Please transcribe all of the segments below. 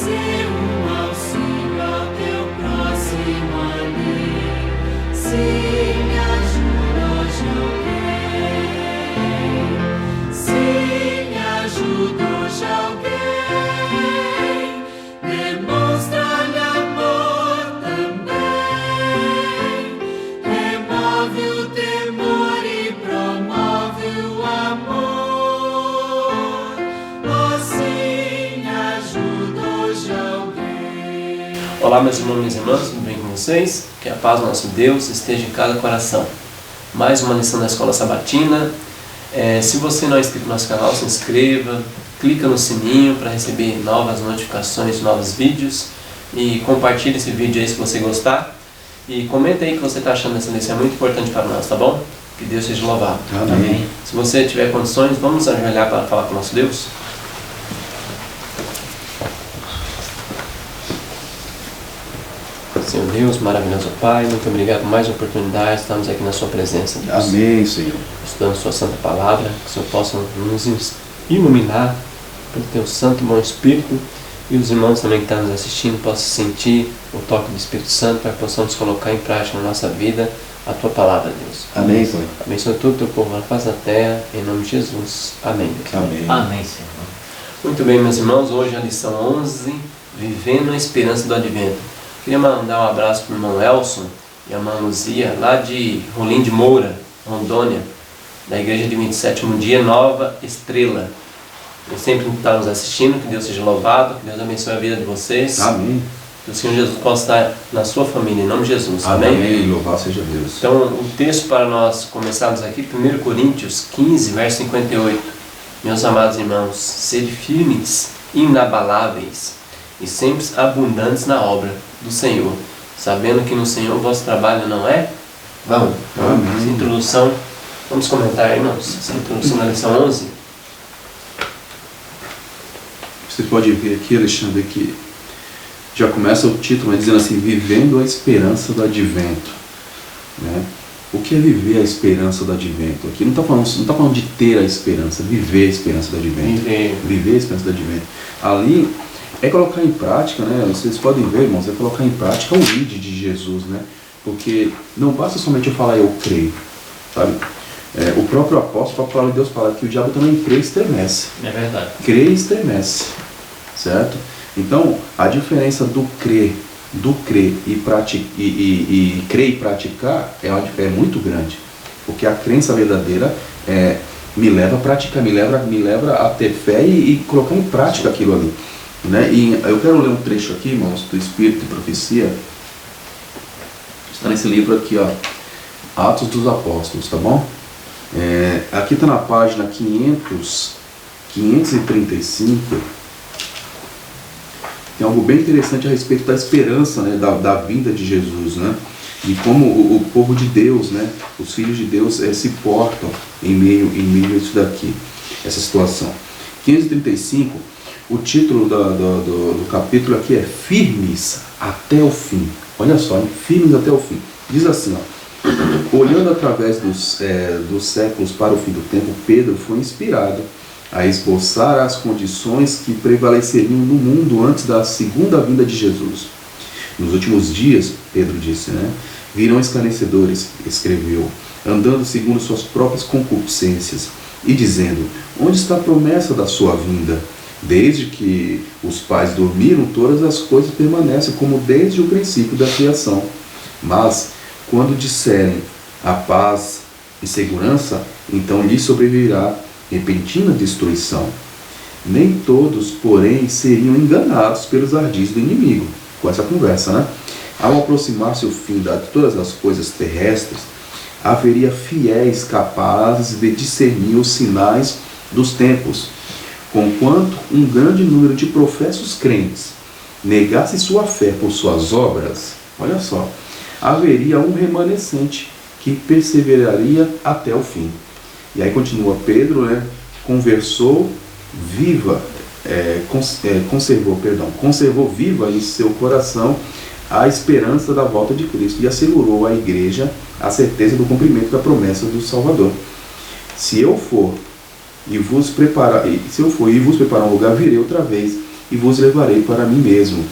ser um auxílio ao teu próximo ali. Se me ajuda hoje alguém, se me ajuda hoje alguém, demonstra-lhe amor também, remove o temor e promove o amor. Assim ajuda hoje alguém. Olá, meus irmãos e minhas irmãs, tudo bem com vocês? Que a paz do nosso Deus esteja em cada coração. Mais uma lição da Escola Sabatina. Se você não é inscrito no nosso canal, se inscreva, clica no sininho para receber novas notificações, novos vídeos, e compartilhe esse vídeo aí se você gostar. E comenta aí o que você está achando dessa lição, é muito importante para nós, tá bom? Que Deus seja louvado. Amém. Se você tiver condições, vamos ajoelhar para falar com o nosso Deus. Senhor Deus, maravilhoso Pai, muito obrigado por mais uma oportunidade, estamos aqui na sua presença, Deus. Amém, Senhor. Estudando sua santa palavra, que o Senhor possa nos iluminar pelo teu santo e bom Espírito, e os irmãos também que estão nos assistindo possam sentir o toque do Espírito Santo para que possamos colocar em prática na nossa vida a tua palavra, Deus. Amém, Pai. Abençoa todo o teu povo na face da terra, em nome de Jesus. Amém. Deus. Amém. Amém, Senhor. Muito bem, meus irmãos, hoje a lição 11, Vivendo a Esperança do Advento. Queria mandar um abraço para o irmão Elson e a irmã Luzia, lá de Rolim de Moura, Rondônia, da Igreja de 27º Dia, Nova Estrela. Eles sempre estão nos assistindo, que Deus seja louvado, que Deus abençoe a vida de vocês. Amém. Que o Senhor Jesus possa estar na sua família, em nome de Jesus. Amém? Amém. Louvado seja Deus. Então, o texto para nós começarmos aqui, 1 Coríntios 15, verso 58. Meus amados irmãos, sede firmes, inabaláveis e sempre abundantes na obra do Senhor, sabendo que no Senhor o vosso trabalho não é vão. Amém. Essa introdução, vamos comentar, irmãos, essa introdução da lição 11. Você pode ver aqui, Alexandre, que já começa o título dizendo assim, Vivendo a Esperança do Advento. Né? O que é viver a esperança do Advento? Aqui não está falando de ter a esperança, viver a esperança do Advento. Viver a esperança do Advento. Ali é colocar em prática, né? Vocês podem ver, irmãos, é colocar em prática o ID de Jesus, né? Porque não basta somente eu falar eu creio, sabe? O próprio apóstolo, a palavra de Deus fala que o diabo também crê e estremece. É verdade. Crê e estremece, certo? Então, a diferença do crer e crer e praticar é muito grande. Porque a crença verdadeira me leva a praticar, me leva a ter fé e colocar em prática aquilo ali. Né? E eu quero ler um trecho aqui, irmãos, do Espírito e Profecia. Está nesse livro aqui, ó, Atos dos Apóstolos, tá bom? Aqui está na página 535. Tem algo bem interessante a respeito da esperança, né, da vinda de Jesus, né? E como o povo de Deus, né, os filhos de Deus se portam em meio a isso daqui, essa situação. 535. O título do capítulo aqui é Firmes até o fim. Olha só, hein? Firmes até o fim. Diz assim, ó, olhando através dos séculos para o fim do tempo, Pedro foi inspirado a esboçar as condições que prevaleceriam no mundo antes da segunda vinda de Jesus. Nos últimos dias, Pedro disse, né, virão escarnecedores, escreveu, andando segundo suas próprias concupiscências e dizendo, onde está a promessa da sua vinda? Desde que os pais dormiram, todas as coisas permanecem como desde o princípio da criação. Mas, quando disserem a paz e segurança, então lhes sobrevirá repentina destruição. Nem todos, porém, seriam enganados pelos ardis do inimigo. Com essa conversa, né? Ao aproximar-se o fim de todas as coisas terrestres, haveria fiéis capazes de discernir os sinais dos tempos. Conquanto um grande número de professos crentes negasse sua fé por suas obras, olha só, haveria um remanescente que perseveraria até o fim. E aí continua Pedro, né? Conservou viva em seu coração a esperança da volta de Cristo e assegurou à igreja a certeza do cumprimento da promessa do Salvador. Se eu for e vos preparar um lugar, virei outra vez e vos levarei para mim mesmo.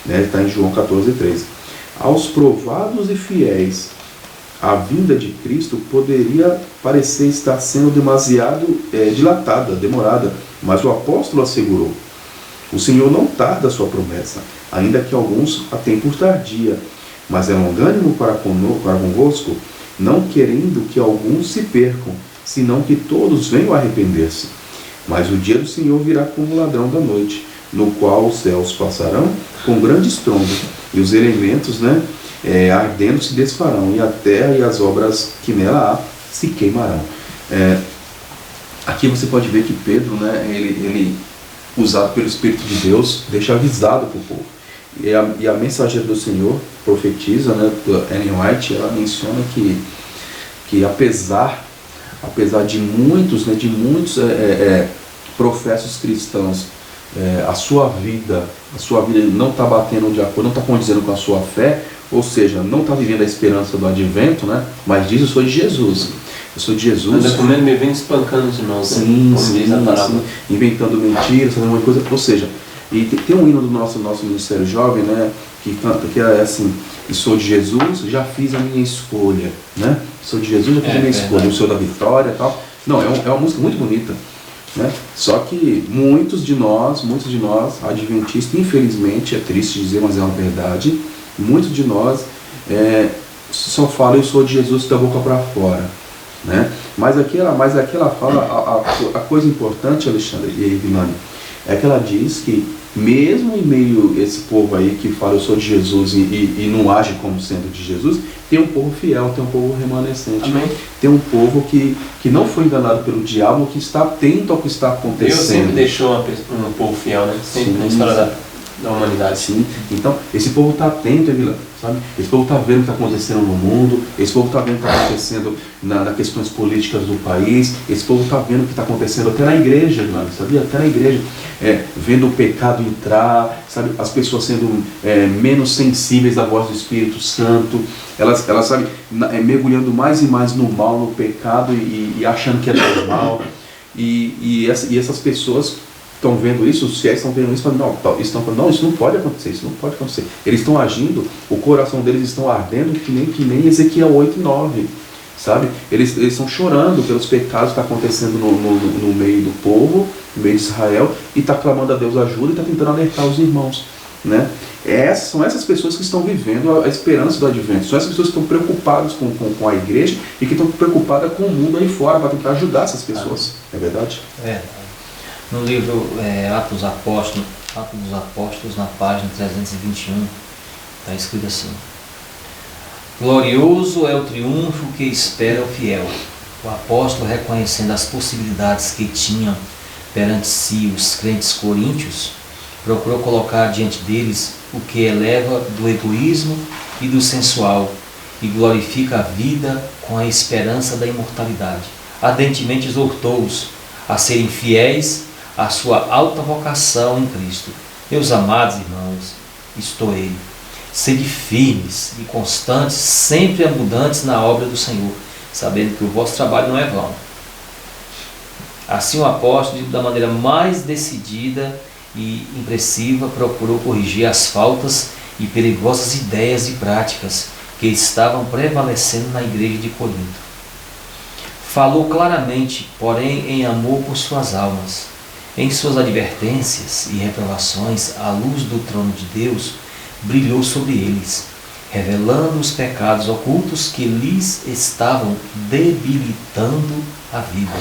Está em João 14:3. Aos provados e fiéis, a vinda de Cristo poderia parecer estar sendo demasiado dilatada, demorada, mas o apóstolo assegurou: o Senhor não tarda a sua promessa, ainda que alguns a tenham por tardia, mas é longânimo para convosco, não querendo que alguns se percam, senão que todos venham a arrepender-se. Mas o dia do Senhor virá como ladrão da noite, no qual os céus passarão com grande estrondo, e os elementos, ardendo se desfarão, e a terra e as obras que nela há se queimarão. Aqui você pode ver que Pedro, ele usado pelo Espírito de Deus, deixa avisado para o povo. E a mensageira do Senhor profetiza, Ellen White, ela menciona que apesar de muitos professos cristãos, a sua vida não está batendo de acordo, não está condizendo com a sua fé, ou seja, não está vivendo a esperança do advento, mas diz: eu sou de Jesus. Eu sou de Jesus. Anda comendo, me vem espancando de nós. Sim, inventando mentiras, fazendo uma coisa. Ou seja, e tem um hino do nosso Ministério Jovem, que canta, que é assim: eu sou de Jesus, já fiz a minha escolha, Sou de Jesus, já fiz a minha escolha. Eu sou da vitória e tal. Não, é uma música muito bonita, Só que muitos de nós, adventistas, infelizmente, é triste dizer, mas é uma verdade, muitos de nós só falam: eu sou de Jesus da boca para fora, Mas aquela fala, a coisa importante, Alexandre e Vilani, é que ela diz que mesmo em meio a esse povo aí que fala: eu sou de Jesus e não age como sendo de Jesus, tem um povo fiel, tem um povo remanescente. Amém. Tem um povo que não foi enganado pelo diabo, que está atento ao que está acontecendo. Deus sempre deixou um povo fiel, sempre na história da humanidade. Sim. Então, esse povo está atento, sabe? Esse povo está vendo o que está acontecendo no mundo, esse povo está vendo o que está acontecendo nas questões políticas do país, esse povo está vendo o que está acontecendo até na igreja, sabia? Até na igreja, vendo o pecado entrar, sabe? As pessoas sendo menos sensíveis à voz do Espírito Santo, elas sabe, mergulhando mais e mais no mal, no pecado e achando que é normal. E essas pessoas estão vendo isso, os fiéis estão vendo isso, não, isso não pode acontecer, Eles estão agindo, o coração deles estão ardendo que nem Ezequiel 8:9, sabe? Eles estão chorando pelos pecados que estão acontecendo no meio do povo, no meio de Israel, e está clamando a Deus ajuda e está tentando alertar os irmãos, São essas pessoas que estão vivendo a esperança do advento, são essas pessoas que estão preocupadas com a igreja e que estão preocupadas com o mundo aí fora para tentar ajudar essas pessoas. É verdade? No livro Atos dos Apóstolos, na página 321, está escrito assim: glorioso é o triunfo que espera o fiel. O apóstolo, reconhecendo as possibilidades que tinham perante si os crentes coríntios, procurou colocar diante deles o que eleva do egoísmo e do sensual e glorifica a vida com a esperança da imortalidade. Ardentemente exortou-os a serem fiéis à sua alta vocação em Cristo. Meus amados irmãos, isto é, sede firmes e constantes, sempre abundantes na obra do Senhor, sabendo que o vosso trabalho não é vão. Assim o apóstolo, da maneira mais decidida e impressiva, procurou corrigir as faltas e perigosas ideias e práticas que estavam prevalecendo na igreja de Corinto. Falou claramente, porém em amor por suas almas. Em suas advertências e reprovações, a luz do trono de Deus brilhou sobre eles, revelando os pecados ocultos que lhes estavam debilitando a vida.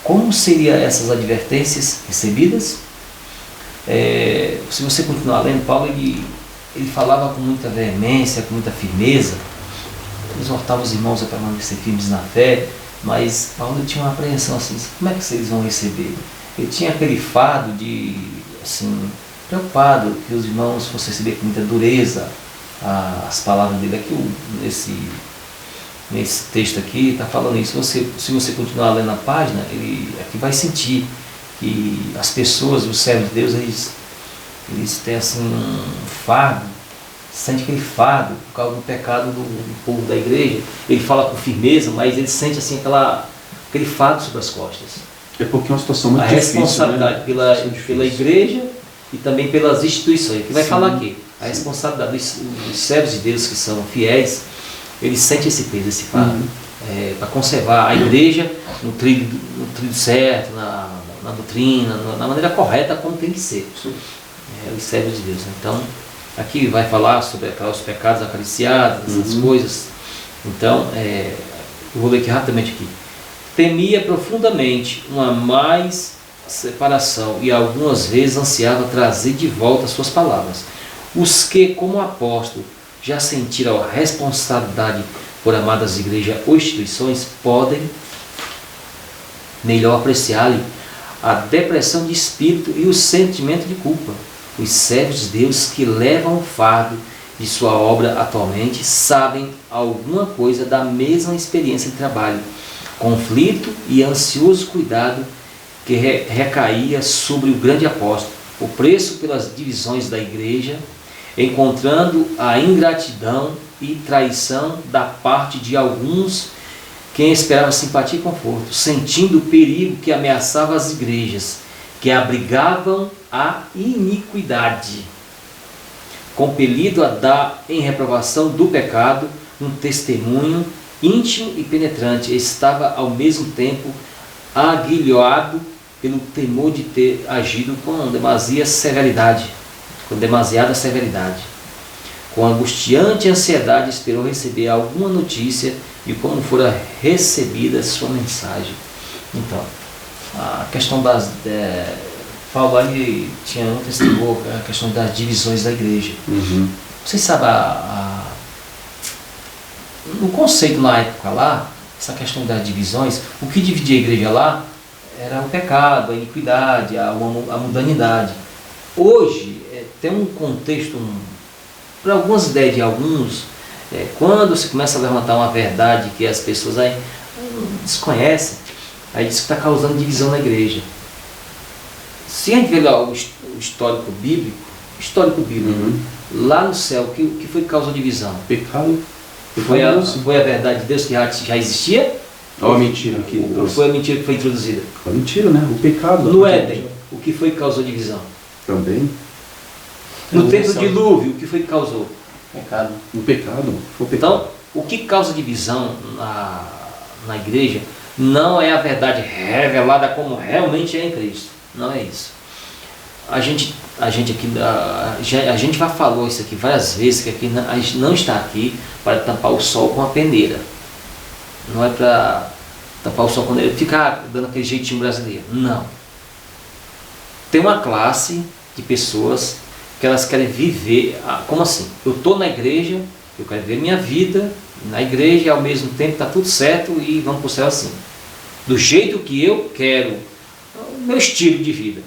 Como seriam essas advertências recebidas? Se você continuar lendo, Paulo ele falava com muita veemência, com muita firmeza, exortava os irmãos a permanecer firmes na fé, mas Paulo tinha uma apreensão assim: como é que vocês vão receber? Ele tinha aquele fardo de, preocupado que os irmãos fossem receber com muita dureza as palavras dele. Aqui, nesse texto aqui, está falando isso. Se você continuar lendo a página, ele aqui vai sentir que as pessoas, os servos de Deus, eles têm um fardo, sente aquele fardo por causa do pecado do povo da igreja. Ele fala com firmeza, mas ele sente aquele fardo sobre as costas. É porque é uma situação muito difícil. A responsabilidade pela igreja e também pelas instituições. Que vai Sim. falar aqui, a responsabilidade dos servos de Deus que são fiéis, eles sentem esse peso, esse fardo, para conservar a igreja no trilho certo, na doutrina, na maneira correta como tem que ser. Os servos de Deus. Então, aqui vai falar sobre os pecados acariciados, essas coisas. Então, eu vou ler aqui rapidamente aqui. Temia profundamente uma mais separação e algumas vezes ansiava trazer de volta suas palavras. Os que, como apóstolo, já sentiram a responsabilidade por amadas igrejas ou instituições, podem melhor apreciar-lhe a depressão de espírito e o sentimento de culpa. Os servos de Deus que levam o fardo de sua obra atualmente sabem alguma coisa da mesma experiência de trabalho, conflito e ansioso cuidado que recaía sobre o grande apóstolo. O preço pelas divisões da igreja, encontrando a ingratidão e traição da parte de alguns quem esperava simpatia e conforto, sentindo o perigo que ameaçava as igrejas, que abrigavam a iniquidade, compelido a dar em reprovação do pecado um testemunho íntimo e penetrante, estava ao mesmo tempo aguilhoado pelo temor de ter agido com demasiada severidade. Com angustiante ansiedade esperou receber alguma notícia de como fora recebida sua mensagem. Então, a questão das... Paulo ali tinha um testemunho, a questão das divisões da igreja. Vocês sabem, no conceito na época lá, essa questão das divisões, o que dividia a igreja lá era o pecado, a iniquidade, a mundanidade. Hoje, tem um contexto, para algumas ideias de alguns, quando se começa a levantar uma verdade que as pessoas aí desconhecem, aí diz que está causando divisão na igreja. Se a gente ver lá o histórico bíblico, lá no céu, o que foi que causou divisão? Pecado. Foi a verdade de Deus que já existia? Olha a mentira aqui. Ou foi a mentira que foi introduzida? A mentira, né? O pecado. No Éden, o que foi que causou divisão? Também. No tempo do dilúvio, o que foi que causou? Pecado. O pecado. Foi o pecado. Então, o que causa divisão na igreja não é a verdade revelada como realmente é em Cristo. Não é isso. A gente aqui, a gente já falou isso aqui várias vezes, que aqui, a gente não está aqui para tampar o sol com a peneira. Não é para tampar o sol com ele ficar dando aquele jeitinho brasileiro. Não. Tem uma classe de pessoas que elas querem viver, como assim? Eu estou na igreja, eu quero ver minha vida na igreja e ao mesmo tempo está tudo certo e vamos para o céu assim. Do jeito que eu quero, o meu estilo de vida.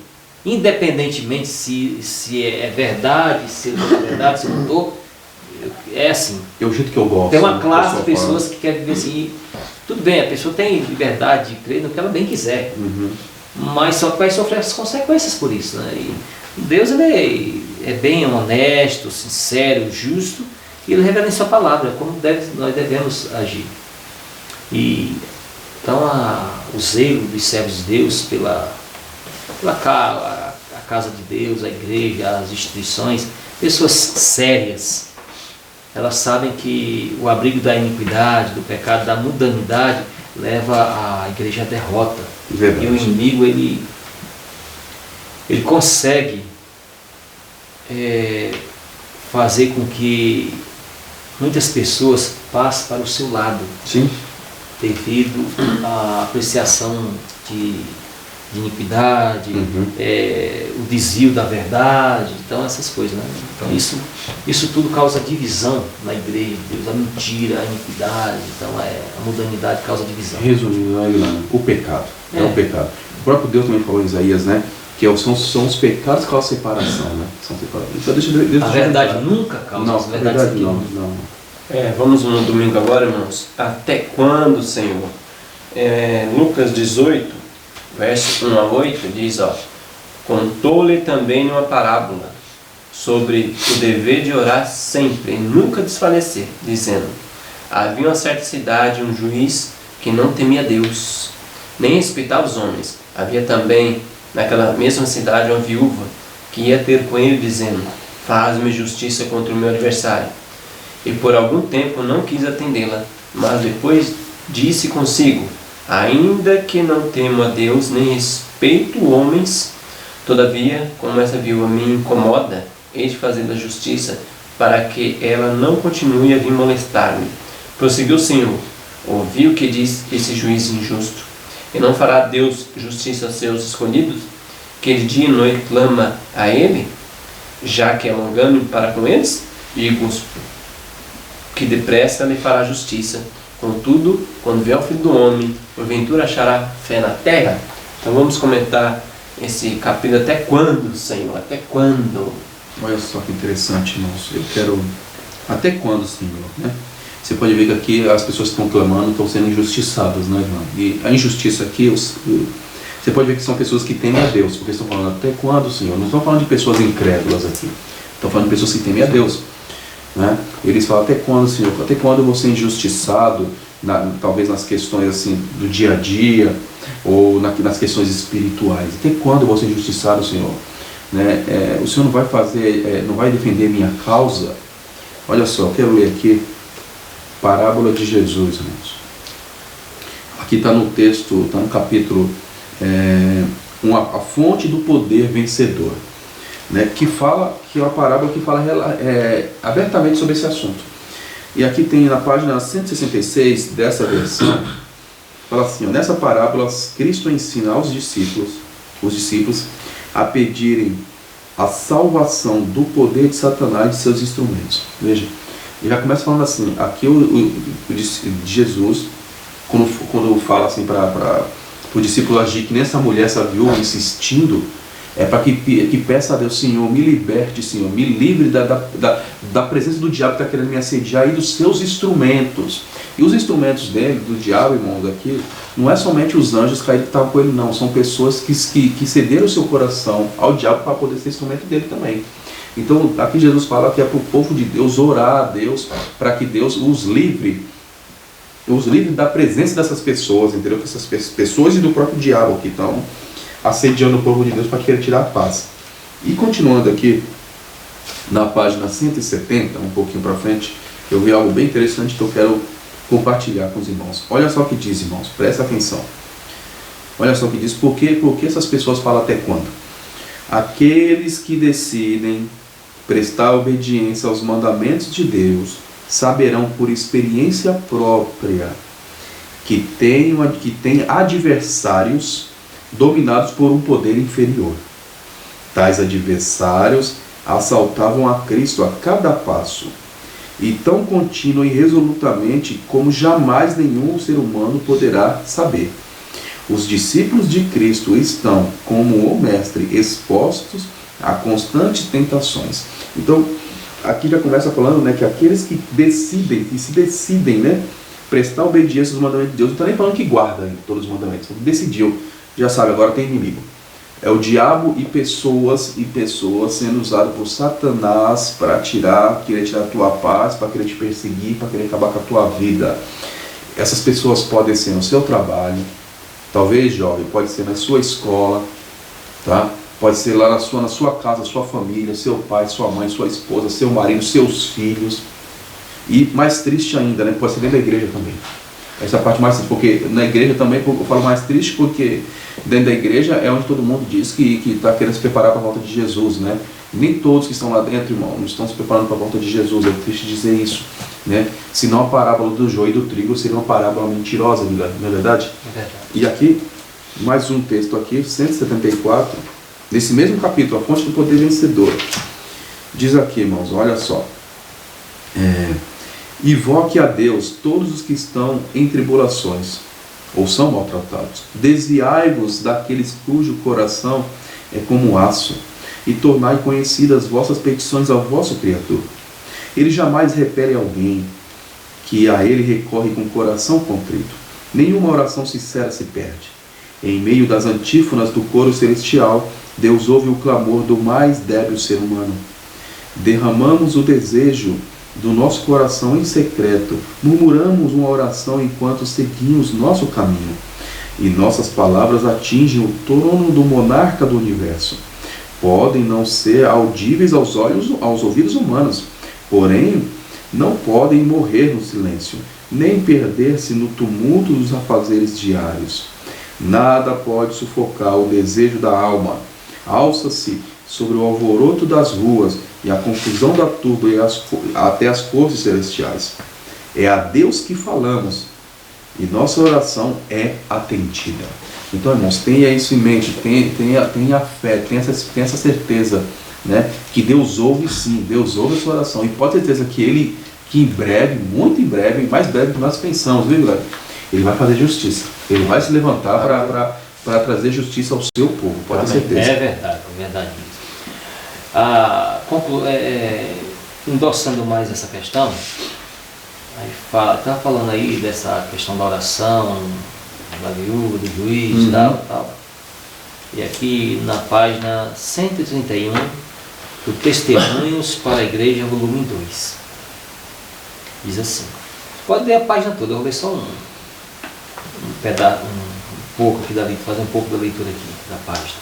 Independentemente se é verdade, se não é verdade, se não estou, é assim. É o jeito que eu gosto. Tem uma classe de pessoas que querem viver assim. Tudo bem, a pessoa tem liberdade de crer no que ela bem quiser, mas só que vai sofrer as consequências por isso, né? E Deus ele é bem honesto, sincero, justo, e Ele revela em sua palavra como nós devemos agir. E então o zelo dos servos de Deus pela a casa de Deus, a igreja, as instituições, pessoas sérias, elas sabem que o abrigo da iniquidade, do pecado, da mundanidade leva a igreja à derrota. Verdade. E o inimigo ele consegue fazer com que muitas pessoas passem para o seu lado. Sim. Devido à apreciação de iniquidade, o desvio da verdade, então essas coisas, né? Então isso tudo causa divisão na igreja de Deus, a mentira, a iniquidade, então a mundanidade causa divisão. Resumindo, né, o pecado. É o pecado. O próprio Deus também falou em Isaías, né? Que são os pecados que causam separação, né? São separados. Então, Deus a verdade nunca causa. Não, a verdade não. Vamos no domingo agora, irmãos. Até quando, Senhor? Lucas 18, verso 1 a 8, diz, contou-lhe também uma parábola sobre o dever de orar sempre e nunca desfalecer, dizendo, havia uma certa cidade um juiz que não temia Deus, nem respeitava os homens. Havia também naquela mesma cidade uma viúva que ia ter com ele, dizendo: faz-me justiça contra o meu adversário. E por algum tempo não quis atendê-la, mas depois disse consigo: ainda que não temo a Deus, nem respeito homens, todavia, como essa viúva me incomoda, hei de fazer a justiça, para que ela não continue a vir molestar-me. Prosseguiu o Senhor: ouvi o que diz esse juiz injusto. E não fará Deus justiça aos seus escolhidos, que de dia e noite clama a Ele, já que é longânimo para com eles? Digo-vos que depressa lhe fará justiça. Contudo, quando vier o Filho do Homem, porventura achará fé na terra? Então vamos comentar esse capítulo. Até quando, Senhor? Até quando? Olha só que interessante, irmãos. Eu quero... Até quando, Senhor? Né? Você pode ver que aqui as pessoas que estão clamando estão sendo injustiçadas, né, irmão? E a injustiça aqui, você pode ver que são pessoas que temem a Deus, porque estão falando: até quando, Senhor? Não estão falando de pessoas incrédulas aqui. Estão falando de pessoas que temem a Deus. Né? Eles falam: até quando, Senhor? Até quando eu vou ser injustiçado, talvez nas questões assim, do dia a dia, ou nas questões espirituais? Até quando eu vou ser injustiçado, Senhor? Né? O Senhor não vai fazer, não vai defender minha causa? Olha só, eu quero ler aqui parábola de Jesus, irmãos. Aqui está no texto, está no capítulo, a fonte do poder vencedor, né? Que é uma parábola que fala abertamente sobre esse assunto. E aqui tem na página 166 dessa versão, fala assim: ó, nessa parábola Cristo ensina aos os discípulos a pedirem a salvação do poder de Satanás e de seus instrumentos. Veja, ele já começa falando assim, aqui Jesus, quando fala assim para o discípulo agir que nessa mulher, essa viúva, insistindo, é para que peça a Deus: Senhor, me liberte, Senhor, me livre da presença do diabo que está querendo me assediar e dos seus instrumentos. E os instrumentos dele, do diabo, irmãos, aqui, não é somente os anjos caídos que estavam com ele, não. São pessoas que cederam o seu coração ao diabo para poder ser instrumento dele também. Então, aqui Jesus fala que é para o povo de Deus orar a Deus para que Deus os livre da presença dessas pessoas, entendeu? Essas pessoas e do próprio diabo que estão assediando o povo de Deus para querer tirar a paz. E continuando aqui, na página 170, um pouquinho para frente, eu vi algo bem interessante que eu quero compartilhar com os irmãos. Olha só o que diz, irmãos, presta atenção. Olha só o que diz: por que essas pessoas falam até quando? Aqueles que decidem prestar obediência aos mandamentos de Deus saberão por experiência própria que tem adversários dominados por um poder inferior. Tais adversários assaltavam a Cristo a cada passo, e tão contínua e resolutamente como jamais nenhum ser humano poderá saber. Os discípulos de Cristo estão, como o Mestre, expostos a constantes tentações. Então, aqui já começa falando, né, que aqueles que se decidem, né, prestar obediência aos mandamentos de Deus, não está nem falando que guarda todos os mandamentos, decidiu, já sabe, agora tem inimigo. É o diabo e pessoas sendo usadas por Satanás para querer tirar a tua paz, para querer te perseguir, para querer acabar com a tua vida. Essas pessoas podem ser no seu trabalho, talvez, jovem, pode ser na sua escola, tá? Pode ser lá na sua casa, sua família, seu pai, sua mãe, sua esposa, seu marido, seus filhos. E mais triste ainda, né? Pode ser dentro da igreja também. Essa é a parte mais triste, porque na igreja também, eu falo mais triste porque dentro da igreja é onde todo mundo diz que está querendo se preparar para a volta de Jesus, né? Nem todos que estão lá dentro, irmão, não estão se preparando para a volta de Jesus. É triste dizer isso, né? Senão a parábola do joio e do trigo seria uma parábola mentirosa, não é verdade? É verdade. E aqui, mais um texto aqui, 174, nesse mesmo capítulo, a fonte do poder vencedor. Diz aqui, irmãos, olha só. Invoque a Deus todos os que estão em tribulações, ou são maltratados. Desviai-vos daqueles cujo coração é como aço, e tornai conhecidas vossas petições ao vosso Criador. Ele jamais repele alguém que a ele recorre com coração contrito. Nenhuma oração sincera se perde. Em meio das antífonas do coro celestial, Deus ouve o clamor do mais débil ser humano. Derramamos o desejo do nosso coração em secreto, murmuramos uma oração enquanto seguimos nosso caminho, e nossas palavras atingem o trono do monarca do universo. podem não ser audíveis aos ouvidos humanos, porém não podem morrer no silêncio, nem perder-se no tumulto dos afazeres diários. Nada pode sufocar o desejo da alma. Alça-se sobre o alvoroto das ruas e a confusão da turba até as forças celestiais. É a Deus que falamos e nossa oração é atendida. Então, irmãos, tenha isso em mente, tenha fé, tenha essa certeza, né, que Deus ouve sim, Deus ouve a sua oração. E pode ter certeza que em breve, muito em breve, mais breve do que nós pensamos, viu, galera? Ele vai fazer justiça. Ele vai se levantar para trazer justiça ao seu povo, pode ter certeza. É verdade. Endossando mais essa questão, está falando aí dessa questão da oração, da viúva, do juiz, tal. E aqui na página 131, do Testemunhos para a Igreja, volume 2. Diz assim, pode ler a página toda, eu vou ler só um pedaço, um pouco aqui da leitura, fazer um pouco da leitura aqui da página.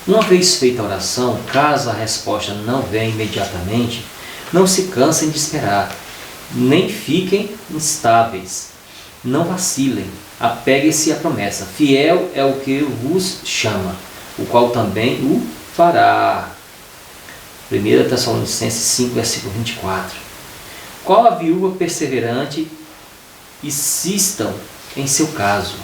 Uma vez feita a oração, caso a resposta não venha imediatamente, não se cansem de esperar, nem fiquem instáveis, não vacilem, apeguem-se à promessa. Fiel é o que vos chama, o qual também o fará. 1 Tessalonicenses 5, versículo 24. Qual a viúva perseverante? Insistam em seu caso,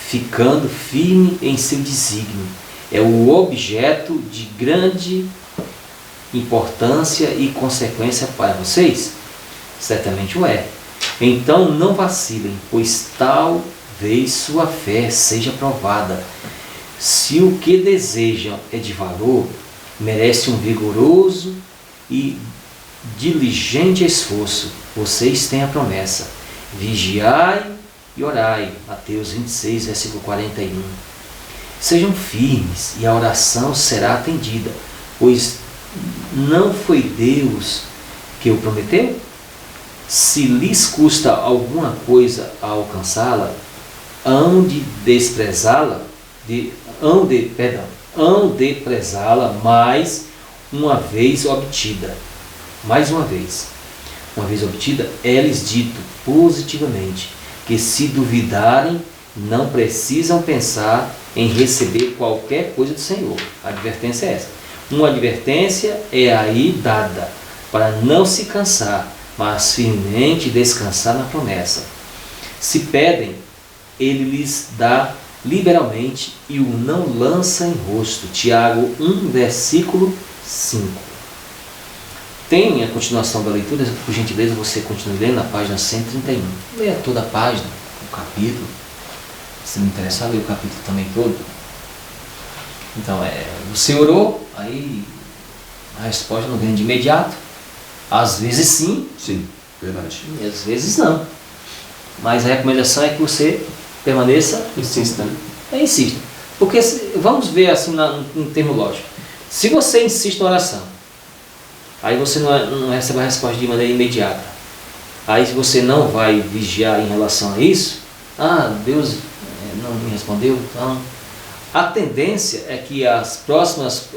ficando firme em seu desígnio. É o objeto de grande importância e consequência para vocês? Certamente o é. Então não vacilem, pois talvez sua fé seja provada. Se o que desejam é de valor, merece um vigoroso e diligente esforço. Vocês têm a promessa. Vigiai e orai. Mateus 26, versículo 41. Sejam firmes e a oração será atendida, pois não foi Deus que o prometeu? Se lhes custa alguma coisa a alcançá-la, hão de desprezá-la, hão de prezá-la mais uma vez obtida. Mais uma vez obtida, é-lhes dito positivamente que se duvidarem, não precisam pensar em receber qualquer coisa do Senhor. A advertência é essa. Uma advertência é aí dada para não se cansar, mas firmemente descansar na promessa. Se pedem, ele lhes dá liberalmente e o não lança em rosto. Tiago 1, versículo 5. Tem a continuação da leitura, por gentileza você continue lendo na página 131. Leia toda a página, o capítulo. Se me interessar, leia o capítulo também todo. Então, você orou, aí a resposta não vem de imediato. Às vezes sim. Sim, verdade. E às vezes não. Mas a recomendação é que você permaneça. Insista, né? Insista. Porque, vamos ver assim em termo lógico. Se você insiste na oração, aí você não recebe a resposta de maneira imediata. Aí você não vai vigiar em relação a isso. Deus não me respondeu. Então, a tendência é que as próximas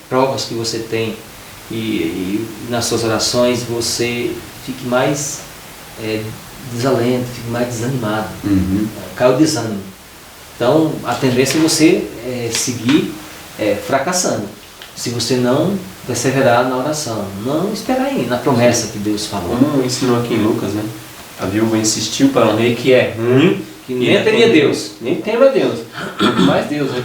provas que você tem e nas suas orações você fique mais desalento, fique mais desanimado. Cai o desânimo. Então, a tendência é você seguir fracassando. Se você não perseverar na oração, não esperar aí na promessa que Deus falou. Como ensinou aqui em Lucas, né? A viúva insistiu para um rei que é ruim, que nem teria Deus. Nem tema Deus, muito mais Deus, né?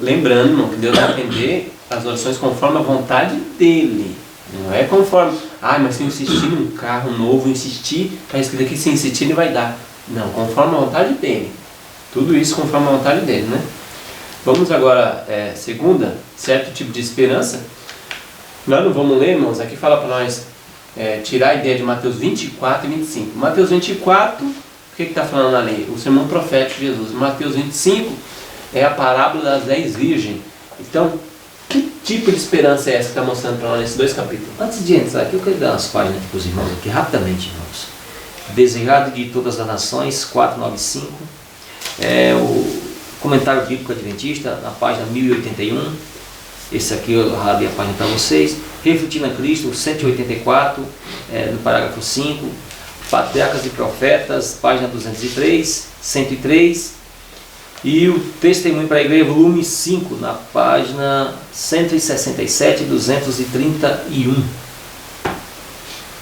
Lembrando, irmão, que Deus vai atender as orações conforme a vontade dele. Não é conforme, mas se eu insistir num carro novo, insistir, está escrito aqui, se insistir ele vai dar. Não, conforme a vontade dele. Tudo isso conforme a vontade dele, né? Vamos agora, segunda, certo tipo de esperança. Nós não vamos ler, irmãos, aqui fala para nós tirar a ideia de Mateus 24 e 25. Mateus 24, o que está falando ali? O sermão profético de Jesus. Mateus 25 é a parábola das 10 virgens. Então, que tipo de esperança é essa que está mostrando para nós nesses dois capítulos? Antes de entrar aqui, eu quero dar umas páginas aqui para os irmãos, aqui, rapidamente, irmãos. Desejado de todas as nações, 495. Comentário Bíblico Adventista, na página 1081. Esse aqui eu ralei a página para vocês. Refletindo a Cristo, 184, no parágrafo 5. Patriarcas e Profetas, página 203, 103. E o Testemunho para a Igreja, volume 5, na página 167, 231.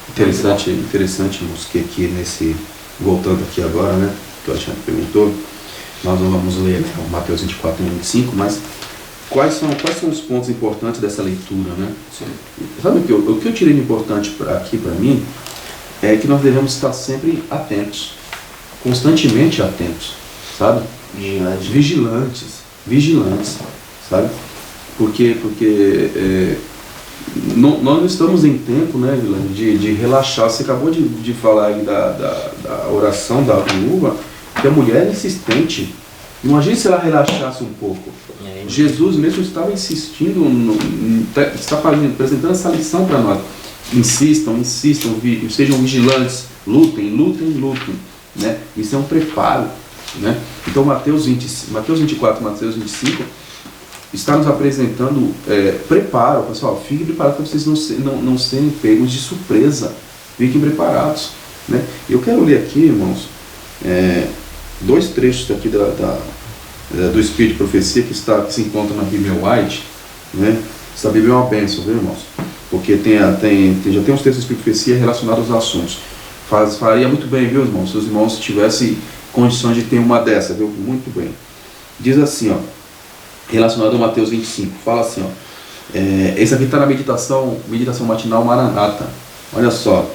Interessante, irmãos, que aqui voltando aqui agora, né, que o Alexandre perguntou, nós não vamos ler, né, o Mateus 24 e 25, mas quais são os pontos importantes dessa leitura, né? Sim. Sabe o que eu tirei de importante aqui para mim é que nós devemos estar sempre atentos, constantemente atentos, sabe? Vigilantes, sabe? Porque nós não estamos em tempo, né, de relaxar. Você acabou de falar aí da oração da viúva, que a mulher é insistente. Imagine se ela relaxasse um pouco. Jesus mesmo estava insistindo, está apresentando essa lição para nós. Insistam, sejam vigilantes, lutem, né? Isso é um preparo, né? Então Mateus 24, Mateus 25 está nos apresentando preparo, pessoal. Fiquem preparados para vocês não serem pegos de surpresa. Fiquem preparados, né? Eu quero ler aqui, irmãos, 2 trechos aqui do Espírito de Profecia que se encontra na Bíblia White, né? Essa Bíblia é uma bênção, viu, irmãos? Porque já tem uns textos do Espírito de Profecia relacionados aos assuntos. Faria muito bem, viu, irmãos? Se os irmãos tivessem condições de ter uma dessa, viu? Muito bem. Diz assim, ó, relacionado a Mateus 25, fala assim, ó, esse aqui está na meditação matinal Maranata. Olha só,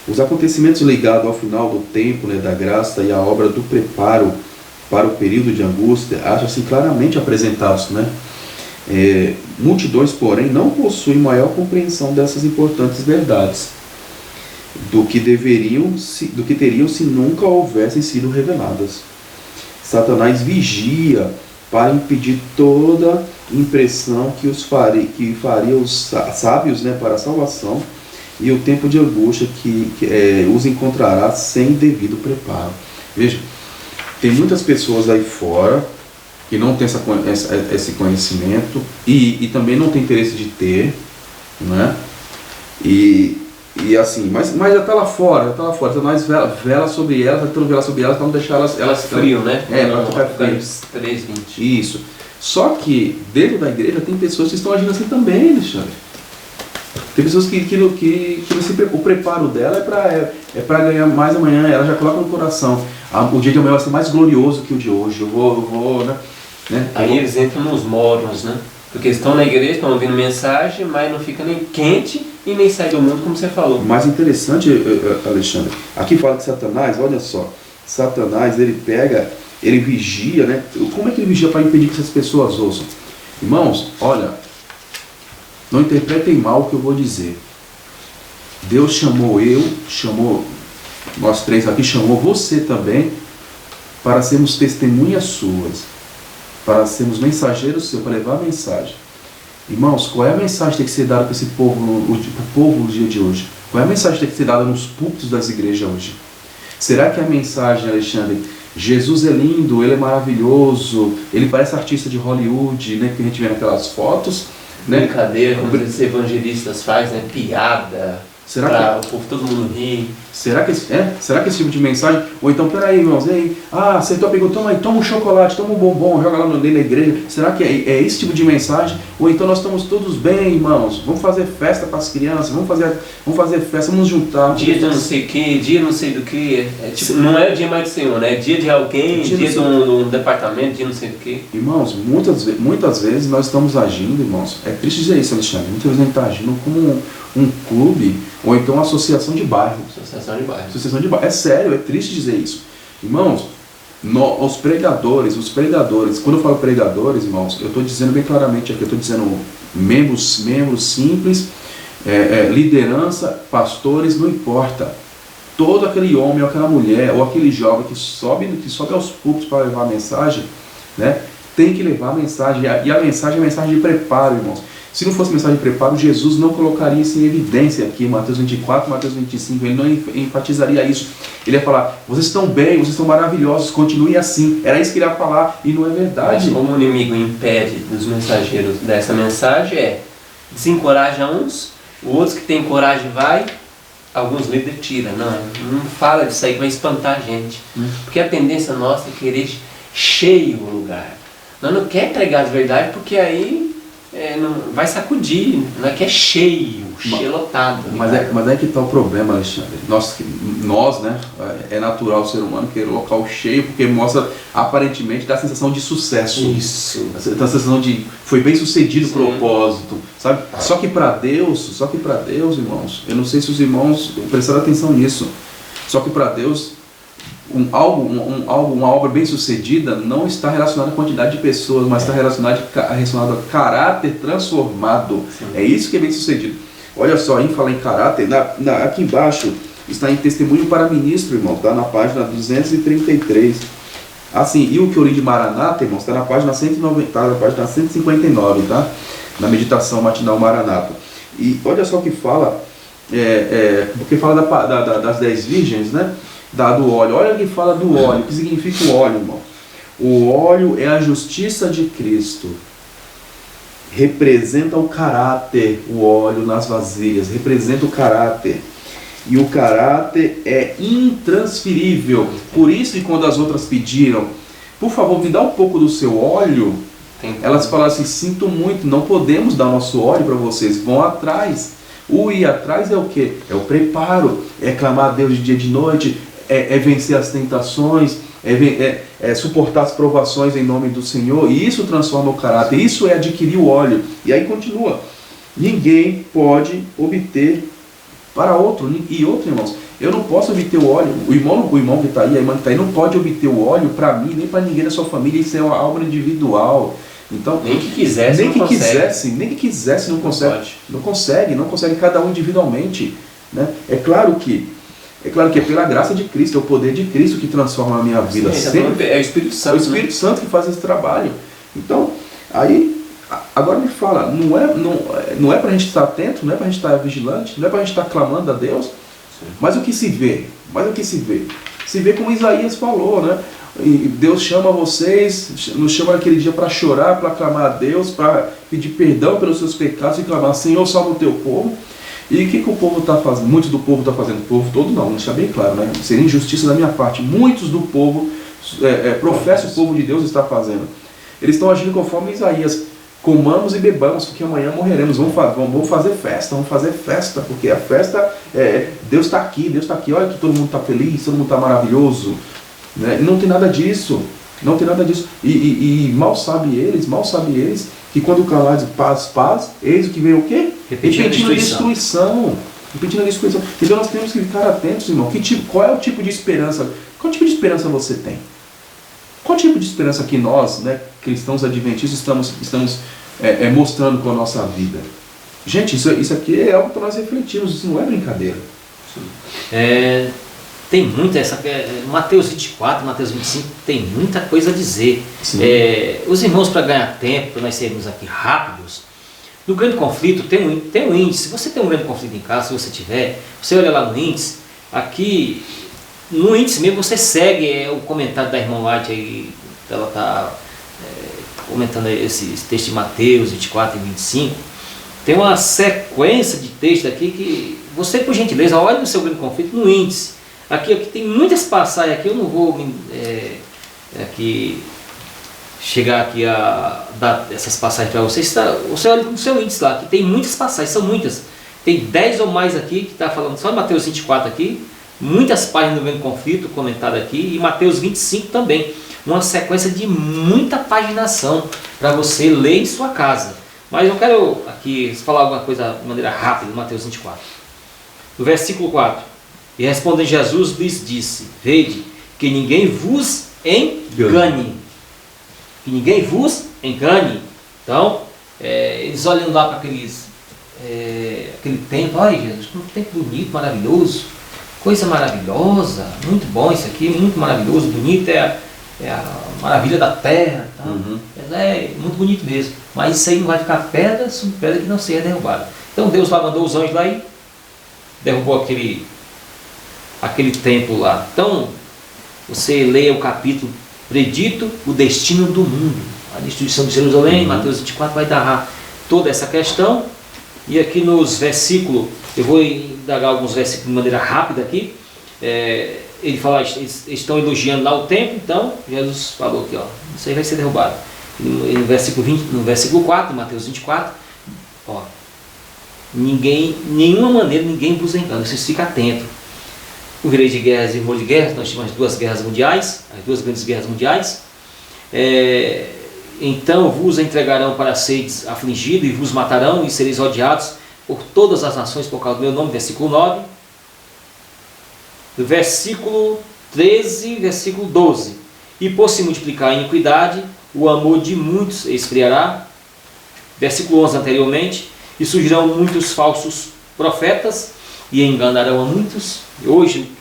os acontecimentos ligados ao final do tempo, né, da graça e a obra do preparo para o período de angústia acham-se claramente apresentados, né? Multidões, porém, não possuem maior compreensão dessas importantes verdades do que teriam se nunca houvessem sido reveladas. Satanás vigia para impedir toda impressão que faria os sábios, né, para a salvação, e o tempo de angústia que os encontrará sem devido preparo. Veja, tem muitas pessoas aí fora que não tem esse conhecimento e também não tem interesse de ter, né? E assim, mas já está lá fora, Então nós vela sobre elas, tentando velar sobre elas, para não deixar elas frio, né? Para ficar frio. 3:20. Isso. Só que dentro da igreja tem pessoas que estão agindo assim também, Alexandre. Tem pessoas o preparo dela é para ganhar mais amanhã. Ela já coloca no coração. O dia de amanhã vai ser mais glorioso que o de hoje. Eu vou, né? Aí eles entram nos mornos, né? Porque estão na igreja, estão ouvindo mensagem, mas não fica nem quente e nem sai do mundo, como você falou. O mais interessante, Alexandre, aqui fala que Satanás, olha só, Satanás, ele vigia, né? Como é que ele vigia para impedir que essas pessoas ouçam? Irmãos, olha, não interpretem mal o que eu vou dizer. Deus chamou nós três aqui, chamou você também para sermos testemunhas suas, para sermos mensageiros seus, para levar a mensagem. Irmãos, qual é a mensagem que tem que ser dada para esse povo, no dia de hoje? Qual é a mensagem que tem que ser dada nos púlpitos das igrejas hoje? Será que a mensagem, Alexandre, Jesus é lindo, ele é maravilhoso, ele parece artista de Hollywood, né, que a gente vê naquelas fotos, né? Brincadeira, como esses evangelistas fazem, né? Piada, para o povo, todo mundo rir. Será que esse tipo de mensagem? Ou então, peraí, irmãos, acertou a pergunta, toma um chocolate, toma um bombom, joga lá no meio da igreja. Será que é esse tipo de mensagem? Ou então nós estamos todos bem, irmãos, vamos fazer festa para as crianças, vamos fazer festa, vamos nos juntar. Dia de não sei o que, dia não sei do que. Não é o dia mais do Senhor, né? É dia de alguém, dia de um departamento, dia não sei do que. Irmãos, muitas vezes nós estamos agindo, irmãos, é triste dizer isso, Alexandre, muitas vezes a gente está agindo como um clube, ou então uma associação de bairro. Associação de bairro. É sério, é triste dizer isso. Irmãos, os pregadores, quando eu falo pregadores, irmãos, eu estou dizendo bem claramente aqui, eu estou dizendo membros simples, liderança, pastores, não importa. Todo aquele homem, ou aquela mulher, ou aquele jovem que sobe aos púlpitos para levar a mensagem, né, tem que levar a mensagem. E a mensagem é a mensagem de preparo, irmãos. Se não fosse mensagem de preparo, Jesus não colocaria isso em evidência aqui, Mateus 24, Mateus 25, ele não enfatizaria isso. Ele ia falar, vocês estão bem, vocês estão maravilhosos, continuem assim. Era isso que ele ia falar, e não é verdade. Mas como o inimigo impede dos mensageiros dessa mensagem desencoraja uns, outros que tem coragem vai, alguns líderes tiram. Não fala disso aí que vai espantar a gente. Porque a tendência nossa é querer cheio o lugar. Nós não quer pregar as verdades porque aí não, vai sacudir, não é que é cheio, lotado. Mas é que está o problema, Alexandre. Nós, né, é natural o ser humano querer local cheio, porque mostra, aparentemente, dá a sensação de sucesso. Isso. Dá a sensação de foi bem sucedido o propósito, sabe? Só que para Deus, irmãos, eu não sei se os irmãos prestaram atenção nisso, só que para Deus, uma obra bem sucedida não está relacionada à quantidade de pessoas, mas está relacionada a caráter transformado. Sim. É isso que é bem sucedido. Olha só, em falar em caráter, aqui embaixo está em testemunho para ministro, irmão, está na página 233. Assim, e o que eu li de Maranata, irmão, está na página 190, tá, na página 159, tá? Na meditação matinal Maranata. E olha só o que fala, porque fala das 10 virgens, né? Do óleo. Olha o que fala do óleo. O que significa o óleo, irmão? O óleo é a justiça de Cristo. Representa o caráter, o óleo nas vasilhas. Representa o caráter. E o caráter é intransferível. Por isso que quando as outras pediram, por favor, me dá um pouco do seu óleo, elas falaram assim, sinto muito, não podemos dar nosso óleo para vocês, vão atrás. O ir atrás é o quê? É o preparo, é clamar a Deus de dia e de noite, é vencer as tentações, é suportar as provações em nome do Senhor, e isso transforma o caráter, isso é adquirir o óleo. E aí continua, ninguém pode obter para outro, e outro, irmãos, eu não posso obter o óleo, o irmão que está aí, a irmã que está aí, não pode obter o óleo para mim, nem para ninguém da sua família, isso é uma obra individual. Então, nem que quisesse, não consegue. Não consegue cada um individualmente, né? É claro que é pela graça de Cristo, é o poder de Cristo que transforma a minha vida. Sim, é o Espírito Santo. É o Espírito Santo que faz esse trabalho. Então, aí, agora me fala, não é para a gente estar atento, não é para a gente estar vigilante, não é para a gente estar clamando a Deus, sim. Mas o que se vê? Se vê como Isaías falou, né? E Deus chama vocês, nos chama naquele dia para chorar, para clamar a Deus, para pedir perdão pelos seus pecados e clamar, Senhor, salva o teu povo. E o que o povo está fazendo? Muitos do povo está fazendo, o povo todo não, deixa bem claro, né? Seria injustiça da minha parte. Muitos do povo, professa o povo de Deus está fazendo. Eles estão agindo conforme Isaías. Comamos e bebamos, porque amanhã morreremos. Vamos fazer festa, porque a festa, Deus está aqui, olha que todo mundo está feliz, todo mundo está maravilhoso. Né? Não tem nada disso. E mal sabe eles que quando o calar diz paz, eis o que vem o quê? Repetindo a destruição. Então nós temos que ficar atentos, irmão. Qual é o tipo de esperança? Qual tipo de esperança você tem? Qual tipo de esperança que nós, né, cristãos adventistas, estamos mostrando com a nossa vida? Gente, isso aqui é algo para nós refletirmos, isso não é brincadeira. Tem muita Mateus 24, Mateus 25, tem muita coisa a dizer. Os irmãos, para ganhar tempo, para nós sermos aqui rápidos, no grande conflito tem um índice. Se você tem um grande conflito em casa, se você tiver, você olha lá no índice, aqui no índice mesmo você segue o comentário da irmã White aí, ela está comentando esse texto de Mateus 24 e 25. Tem uma sequência de textos aqui que você, por gentileza, olha no seu grande conflito no índice. Aqui tem muitas passagens aqui, eu não vou chegar aqui a dar essas passagens para vocês. Você olha no seu índice lá, que tem muitas passagens, são muitas. Tem 10 ou mais aqui que está falando só de Mateus 24 aqui, muitas páginas do grande conflito comentado aqui, e Mateus 25 também. Uma sequência de muita paginação para você ler em sua casa. Mas eu quero aqui falar alguma coisa de maneira rápida, Mateus 24. No versículo 4. E respondendo Jesus lhes disse, vede, que ninguém vos engane. Que ninguém vos engane. Então, eles olham lá para aquele templo, olha Jesus, um templo bonito, maravilhoso, coisa maravilhosa, muito bom isso aqui, muito maravilhoso, bonito, é a maravilha da terra, tá? É muito bonito mesmo. Mas isso aí não vai ficar pedra sobre pedra que não seja derrubada. Então Deus lá mandou os anjos lá e derrubou aquele templo lá. Então, você leia o capítulo predito o destino do mundo, a destruição de Jerusalém. Mateus 24 vai narrar toda essa questão. E aqui nos versículos, eu vou indagar alguns versículos de maneira rápida aqui. Ele fala, eles estão elogiando lá o templo. Então Jesus falou aqui, ó, isso aí vai ser derrubado. No versículo 4, Mateus 24, ó, nenhuma maneira ninguém vos engana, vocês ficam atentos. Ouvireis de guerras e rumor de guerras. Nós temos as duas guerras mundiais, as duas grandes guerras mundiais. Então vos entregarão para seres afligidos e vos matarão e sereis odiados por todas as nações por causa do meu nome. Versículo 9. Versículo 13, versículo 12. E por se multiplicar a iniquidade, o amor de muitos esfriará. Versículo 11 anteriormente. E surgirão muitos falsos profetas e enganarão a muitos. Hoje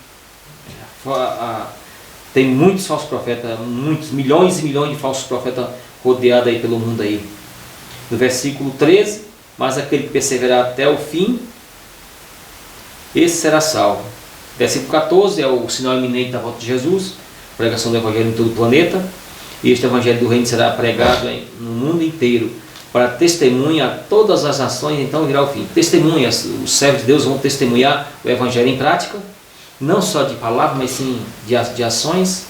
tem muitos falsos profetas, muitos, milhões e milhões de falsos profetas rodeados aí pelo mundo aí. No versículo 13, mas aquele que perseverar até o fim, esse será salvo. Versículo 14 é o sinal iminente da volta de Jesus, pregação do Evangelho em todo o planeta. E este Evangelho do Reino será pregado no mundo inteiro para testemunha a todas as nações, então virá o fim. Testemunhas, os servos de Deus vão testemunhar o Evangelho em prática, não só de palavras, mas sim de ações.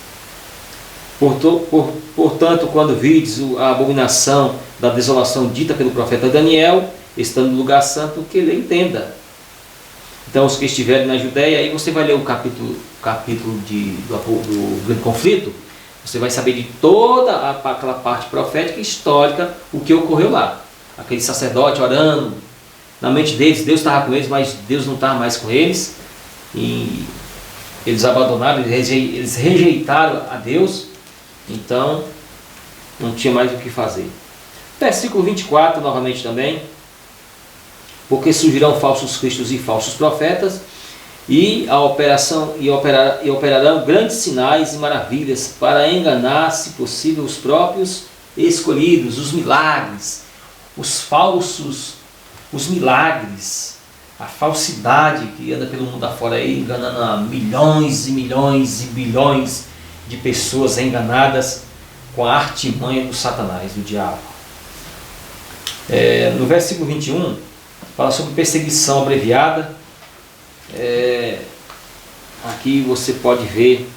Portanto, quando vides a abominação da desolação dita pelo profeta Daniel, estando no lugar santo, que ele entenda. Então, os que estiverem na Judéia, aí você vai ler o capítulo do grande conflito, você vai saber de toda aquela parte profética e histórica, o que ocorreu lá. Aquele sacerdote orando, na mente deles, Deus estava com eles, mas Deus não estava mais com eles. E eles abandonaram, eles rejeitaram a Deus, então não tinha mais o que fazer. Versículo 24, novamente também. Porque surgirão falsos cristos e falsos profetas, e operarão grandes sinais e maravilhas para enganar, se possível, os próprios escolhidos. Os milagres, os falsos, os milagres, a falsidade que anda pelo mundo afora aí, enganando a milhões e milhões e bilhões de pessoas enganadas com a artimanha do Satanás, do diabo. No versículo 21, fala sobre perseguição abreviada. Aqui você pode ver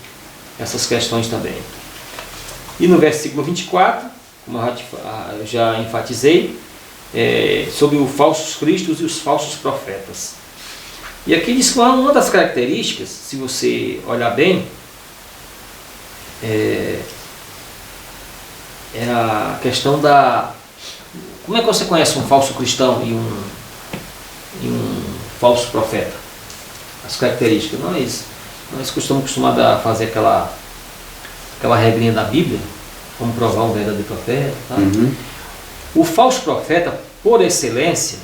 essas questões também. E no versículo 24, como eu já enfatizei, sobre os falsos cristos e os falsos profetas. E aqui diz que uma das características, se você olhar bem, é a questão da... Como é que você conhece um falso cristão e um falso profeta? As características. Nós costumamos a fazer aquela regrinha da Bíblia, como provar um verdadeiro profeta. Tá? Uhum. O falso profeta, por excelência,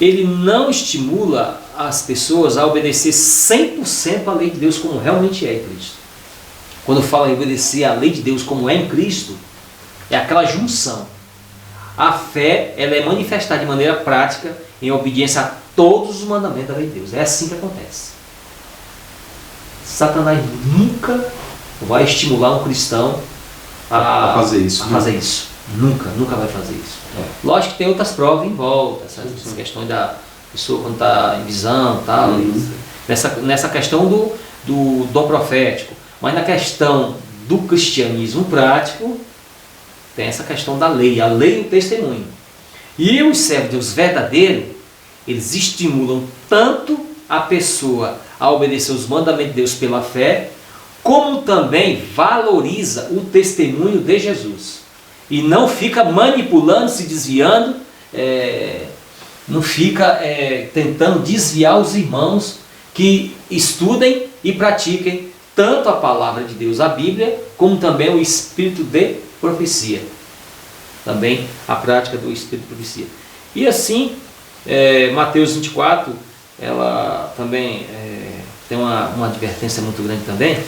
ele não estimula as pessoas a obedecer 100% à lei de Deus como realmente é em Cristo. Quando fala em obedecer à lei de Deus como é em Cristo, é aquela junção. A fé, ela é manifestada de maneira prática em obediência a todos os mandamentos da lei de Deus. É assim que acontece. Satanás nunca vai estimular um cristão a fazer isso. Nunca vai fazer isso. Lógico que tem outras provas em volta, essas questões da pessoa quando está em visão, tal, nessa questão do dom profético. Mas na questão do cristianismo prático, tem essa questão da lei, a lei e o testemunho. E os servos de Deus verdadeiros, eles estimulam tanto a pessoa a obedecer os mandamentos de Deus pela fé, como também valoriza o testemunho de Jesus. E não fica manipulando, se desviando, não fica tentando desviar os irmãos que estudem e pratiquem tanto a palavra de Deus, a Bíblia, como também o espírito de profecia. Também a prática do espírito de profecia. E assim, Mateus 24, ela também tem uma advertência muito grande também.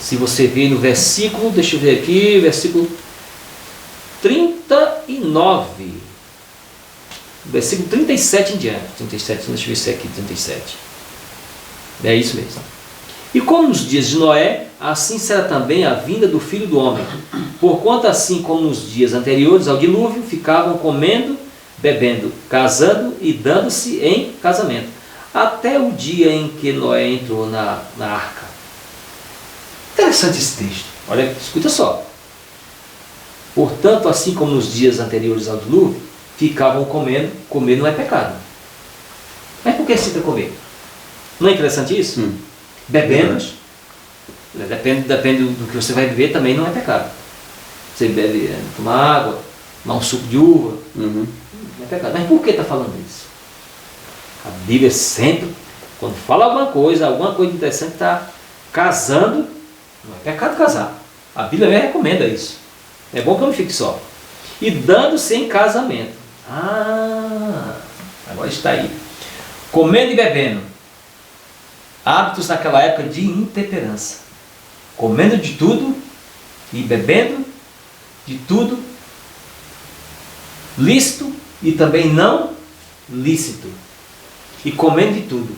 Se você ver no versículo, deixa eu ver aqui, versículo 39, versículo 37 em diante. 37, deixa eu ver se é aqui, 37. É isso mesmo. E como nos dias de Noé, assim será também a vinda do Filho do Homem. Porquanto assim como nos dias anteriores ao dilúvio, ficavam comendo, bebendo, casando e dando-se em casamento, até o dia em que Noé entrou na arca. Interessante esse texto. Olha, escuta só. Portanto, assim como nos dias anteriores ao dilúvio, ficavam comendo. Comer não é pecado. Mas por que cita comer? Não é interessante isso? Bebendo. Depende do que você vai beber, também não é pecado. Você bebe, tomar água, tomar um suco de uva, não é pecado. Mas por que está falando isso? A Bíblia sempre, quando fala alguma coisa interessante, está casando. Não é pecado casar. A Bíblia mesmo recomenda isso. É bom que eu não fique só. E dando-se em casamento. Agora está aí. Comendo e bebendo. Hábitos naquela época de intemperança. Comendo de tudo e bebendo de tudo. Lícito e também não lícito. E comendo de tudo.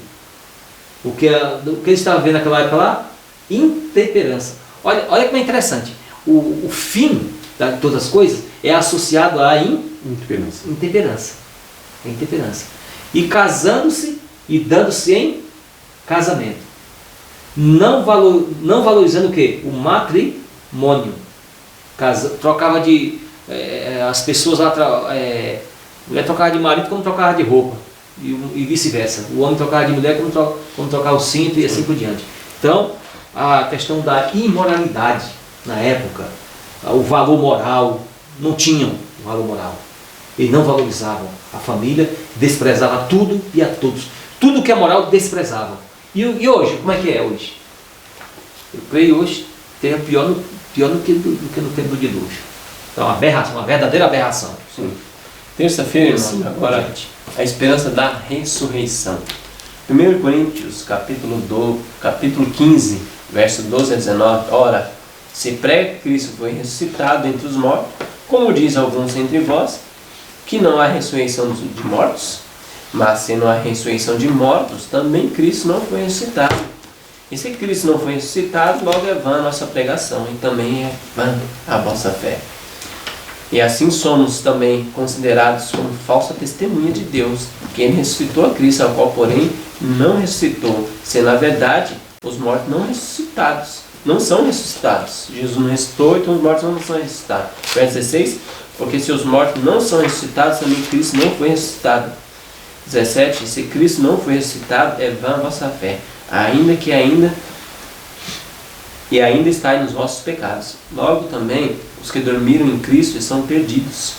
O que eles estavam vendo naquela época lá? Intemperança. Olha como é interessante. O fim de todas as coisas é associado à intemperança. E casando-se e dando-se em casamento. Não valorizando o quê? O matrimônio. Trocava de... as pessoas lá... mulher trocava de marido como trocava de roupa. E vice-versa. O homem trocava de mulher como trocava o cinto e assim por diante. Então, a questão da imoralidade na época, o valor moral, não tinham o valor moral. Eles não valorizavam a família, desprezavam tudo e a todos. Tudo que é moral desprezavam. E hoje, como é que é hoje? Eu creio hoje que pior do que no tempo do dilúvio. Então, uma aberração, uma verdadeira aberração. Sim. Terça-feira, irmão, agora a esperança da ressurreição. 1 Coríntios, capítulo 15, verso 12 a 19. Ora, se prega que Cristo foi ressuscitado entre os mortos, como diz alguns entre vós, que não há ressurreição de mortos, mas sendo a ressurreição de mortos, também Cristo não foi ressuscitado. E se Cristo não foi ressuscitado, logo é vã a nossa pregação, e também é vã a vossa fé. E assim somos também considerados como falsa testemunha de Deus, que Ele ressuscitou a Cristo, ao qual, porém, não ressuscitou, sendo a verdade, os mortos não são ressuscitados. Jesus não ressuscitou, então os mortos não são ressuscitados. Verso 16, porque se os mortos não são ressuscitados, também Cristo não foi ressuscitado. 17, se Cristo não foi ressuscitado, é vã a vossa fé, ainda está nos vossos pecados. Logo também, os que dormiram em Cristo estão perdidos.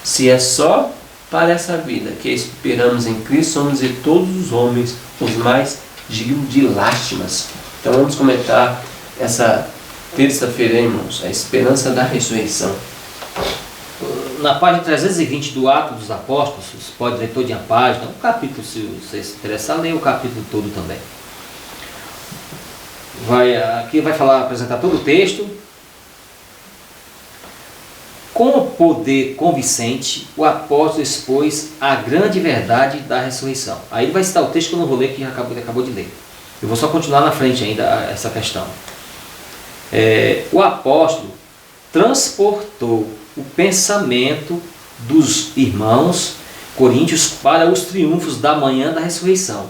Se é só para essa vida que esperamos em Cristo, somos de todos os homens os mais dignos de lástimas. Então vamos comentar essa terça-feira, irmãos, a esperança da ressurreição. Na página 320 do Atos dos Apóstolos, você pode ler toda a página, o capítulo, se você se interessar, leia o capítulo todo também. Aqui vai apresentar todo o texto. Com o poder convincente, o apóstolo expôs a grande verdade da ressurreição. Aí ele vai citar o texto que eu não vou ler, que ele acabou de ler. Eu vou só continuar na frente ainda essa questão. O apóstolo transportou o pensamento dos irmãos coríntios para os triunfos da manhã da ressurreição,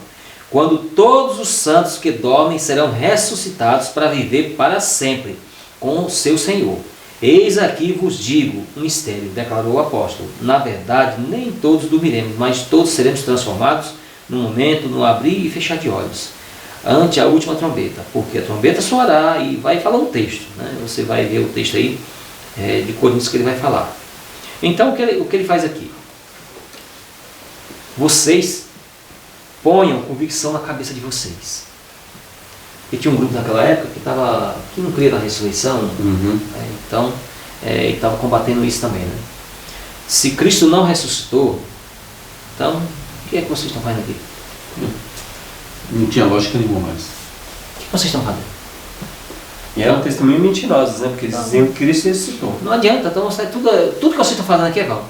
quando todos os santos que dormem serão ressuscitados para viver para sempre com o seu Senhor. Eis aqui vos digo um mistério, declarou o apóstolo. Na verdade, nem todos dormiremos, mas todos seremos transformados num momento, no abrir e fechar de olhos, ante a última trombeta, porque a trombeta soará e vai falar um texto, né? Você vai ver o texto aí de Coríntios que ele vai falar. Então, o que ele faz aqui? Vocês ponham convicção na cabeça de vocês. E tinha um grupo naquela época que não cria na ressurreição, então ele estava combatendo isso também, né? Se Cristo não ressuscitou, então o que é que vocês estão fazendo aqui? Não tinha lógica nenhuma mais. O que vocês estão fazendo? E eram testemunhos mentirosos, né? Porque eles diziam que Cristo ressuscitou. Não adianta, então tudo que vocês estão falando aqui é vão.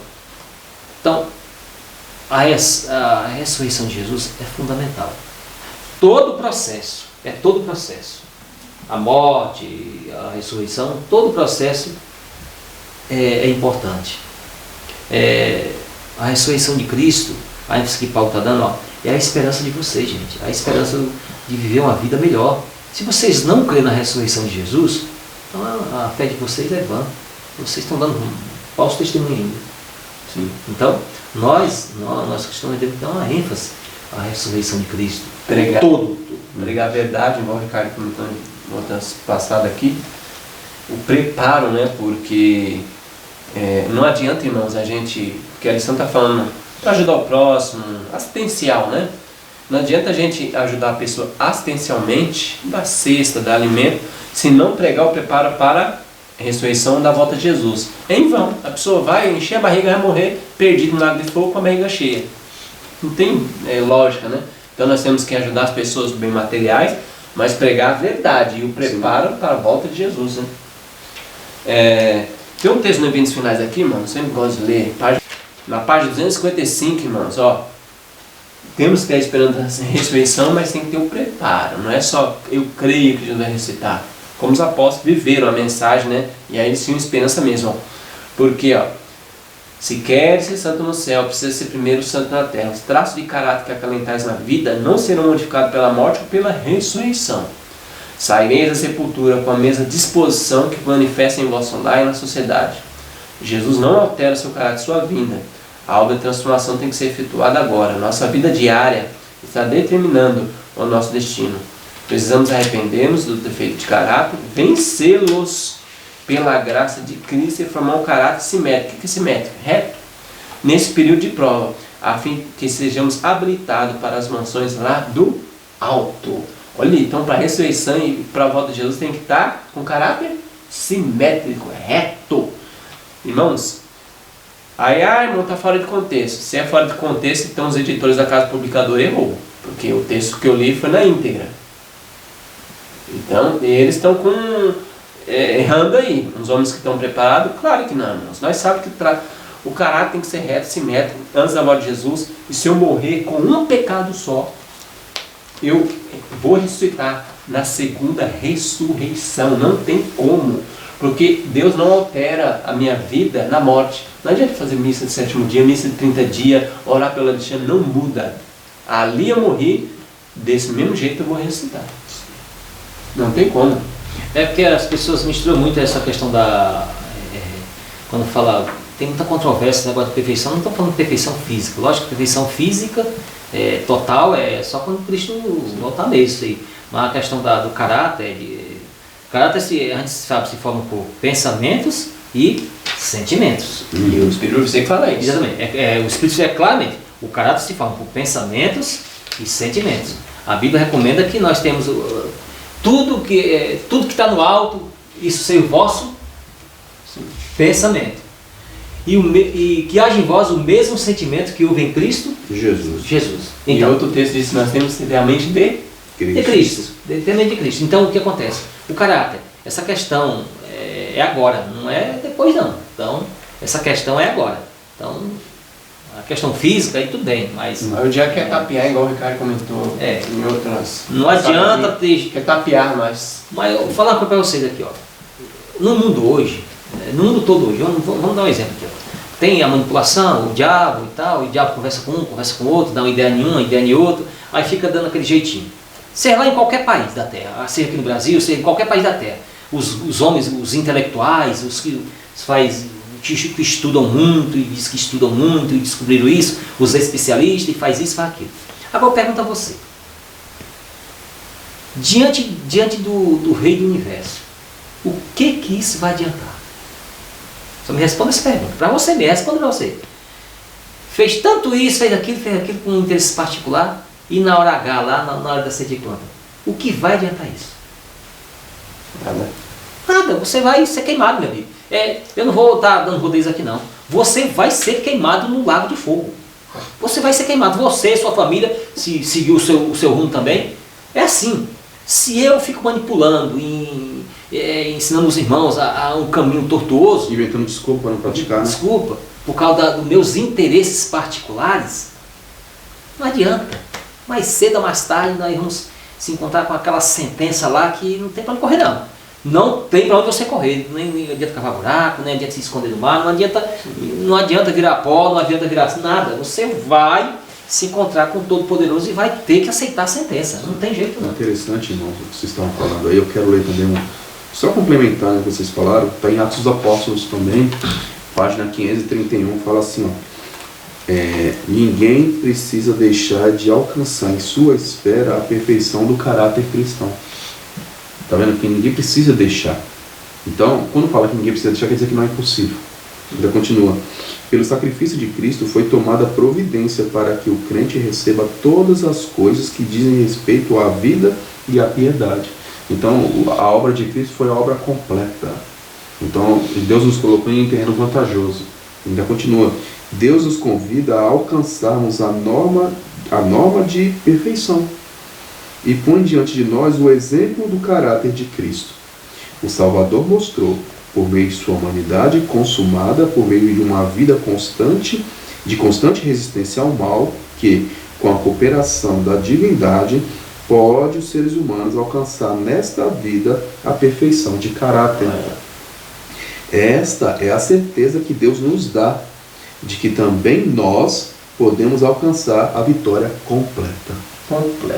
Então, a ressurreição de Jesus é fundamental. Todo o processo, a morte, a ressurreição, todo o processo é importante. A ressurreição de Cristo, a ênfase que Paulo está dando, ó, é a esperança de vocês, gente. A esperança de viver uma vida melhor. Se vocês não crêem na ressurreição de Jesus, então a fé de vocês é vã. Vocês estão dando falso testemunho ainda. Sim. Então, nós cristãos devemos dar uma ênfase à ressurreição de Cristo. Pregar a verdade, igual o Ricardo comentou em outras passadas aqui. O preparo, né? Porque não adianta, irmãos, a gente... Porque a lição está falando para ajudar o próximo, assistencial, né? Não adianta a gente ajudar a pessoa assistencialmente, dar cesta, dar alimento, se não pregar o preparo para a ressurreição da volta de Jesus. É em vão. A pessoa vai encher a barriga e vai morrer perdido no lago de fogo com a barriga cheia. Não tem lógica, né? Então nós temos que ajudar as pessoas bem materiais, mas pregar a verdade e o preparo para a volta de Jesus, né? Tem um texto no Eventos Finais aqui, irmão, sempre gosto de ler. Na página 255, irmãos, ó. Temos que ter a esperança da ressurreição, mas tem que ter o preparo. Não é só eu creio que Jesus vai ressuscitar. Como os apóstolos viveram a mensagem, né? E aí eles tinham esperança mesmo, ó. Porque, ó, se quer ser santo no céu, precisa ser primeiro santo na terra. Os traços de caráter que acalentais na vida não serão modificados pela morte ou pela ressurreição. Saireis da sepultura com a mesma disposição que manifesta em vosso lar e na sociedade. Jesus não altera seu caráter e sua vinda. A obra de transformação tem que ser efetuada agora. Nossa vida diária está determinando o nosso destino. Precisamos arrepender-nos do defeito de caráter, vencê-los pela graça de Cristo e formar um caráter simétrico. O que é simétrico? Reto. Nesse período de prova, a fim que sejamos habilitados para as mansões lá do alto. Olha, então para a ressurreição e para a volta de Jesus tem que estar com caráter simétrico, reto. Irmãos, irmão, está fora de contexto. Se é fora de contexto, então os editores da Casa Publicadora errou. Porque o texto que eu li foi na íntegra. Então, eles estão errando aí. Os homens que estão preparados, claro que não, irmãos. Nós sabemos que o caráter tem que ser reto, simétrico, antes da volta de Jesus. E se eu morrer com um pecado só, eu vou ressuscitar na segunda ressurreição. Não tem como. Porque Deus não altera a minha vida na morte. Não adianta fazer missa de 7º dia, missa de 30 dias, orar pelo Alexandre, não muda. Ali eu morri, desse mesmo jeito eu vou ressuscitar. Não tem como. É porque as pessoas misturam muito essa questão da... quando fala... Tem muita controvérsia no negócio de perfeição. Não estou falando de perfeição física. Lógico que perfeição física total é só quando Cristo voltar mesmo. Aí. Mas a questão do caráter... Caráter, a gente sabe, se forma por pensamentos e sentimentos. E o Espírito você que fala isso. Exatamente. O Espírito é claramente. O caráter se forma por pensamentos e sentimentos. A Bíblia recomenda que nós temos tudo que está no alto, isso ser o vosso pensamento. E que haja em vós o mesmo sentimento que houve em Cristo Jesus. Então, e outro texto diz que nós temos que ter a mente de Cristo. Ter a mente de Cristo. Então, o que acontece? O caráter, essa questão é agora, não é depois não. Então, essa questão é agora. Então, a questão física aí tudo bem, mas... O dia quer tapear, igual o Ricardo comentou em outras... Não adianta ter... Quer tapear, mas eu vou falar uma coisa para vocês aqui, ó. No mundo hoje, no mundo todo hoje, vamos dar um exemplo aqui, ó. Tem a manipulação, o diabo e tal, e o diabo conversa com um, conversa com o outro, dá uma ideia em um, uma ideia em outro, aí fica dando aquele jeitinho. Seja lá em qualquer país da Terra, seja aqui no Brasil, seja em qualquer país da Terra. Os homens, os intelectuais, os que estudam muito e diz que estudam muito e descobriram isso, os especialistas e faz isso, faz aquilo. Agora eu pergunto a você. Diante do Rei do Universo, o que isso vai adiantar? Só me responda essa pergunta. Para você mesmo, responda para você. Fez tanto isso, fez aquilo com um interesse particular, e na hora H, lá na hora da sede de conta, o que vai adiantar isso? Nada, você vai ser queimado, meu amigo. Eu não vou estar dando rodeios aqui não. Você vai ser queimado no lago de fogo. Você vai ser queimado. Você, sua família, se seguir o seu rumo também. É assim. Se eu fico manipulando em ensinando os irmãos a um caminho tortuoso, Inventando desculpa para não praticar, né? desculpa, por causa dos meus interesses particulares, não adianta. Mais cedo ou mais tarde nós vamos se encontrar com aquela sentença lá que não tem para onde correr não. Não tem para onde você correr, nem adianta cavar buraco, nem adianta se esconder do mar, não adianta virar pó, não adianta virar nada. Você vai se encontrar com o Todo-Poderoso e vai ter que aceitar a sentença, não tem jeito não. Interessante, irmãos, o que vocês estavam falando aí. Eu quero ler também, só complementar o que vocês falaram, está em Atos dos Apóstolos também, página 531, fala assim, ó, ninguém precisa deixar de alcançar em sua esfera a perfeição do caráter cristão. Está vendo? Que ninguém precisa deixar. Então, quando fala que ninguém precisa deixar, quer dizer que não é impossível. Ainda continua. Pelo sacrifício de Cristo foi tomada providência para que o crente receba todas as coisas que dizem respeito à vida e à piedade. Então, a obra de Cristo foi a obra completa. Então, Deus nos colocou em terreno vantajoso. Ainda continua. Deus nos convida a alcançarmos a norma de perfeição e põe diante de nós o exemplo do caráter de Cristo. O Salvador mostrou, por meio de sua humanidade consumada, por meio de uma vida constante, de constante resistência ao mal, que, com a cooperação da divindade, pode os seres humanos alcançar nesta vida a perfeição de caráter. Esta é a certeza que Deus nos dá, de que também nós podemos alcançar a vitória completa.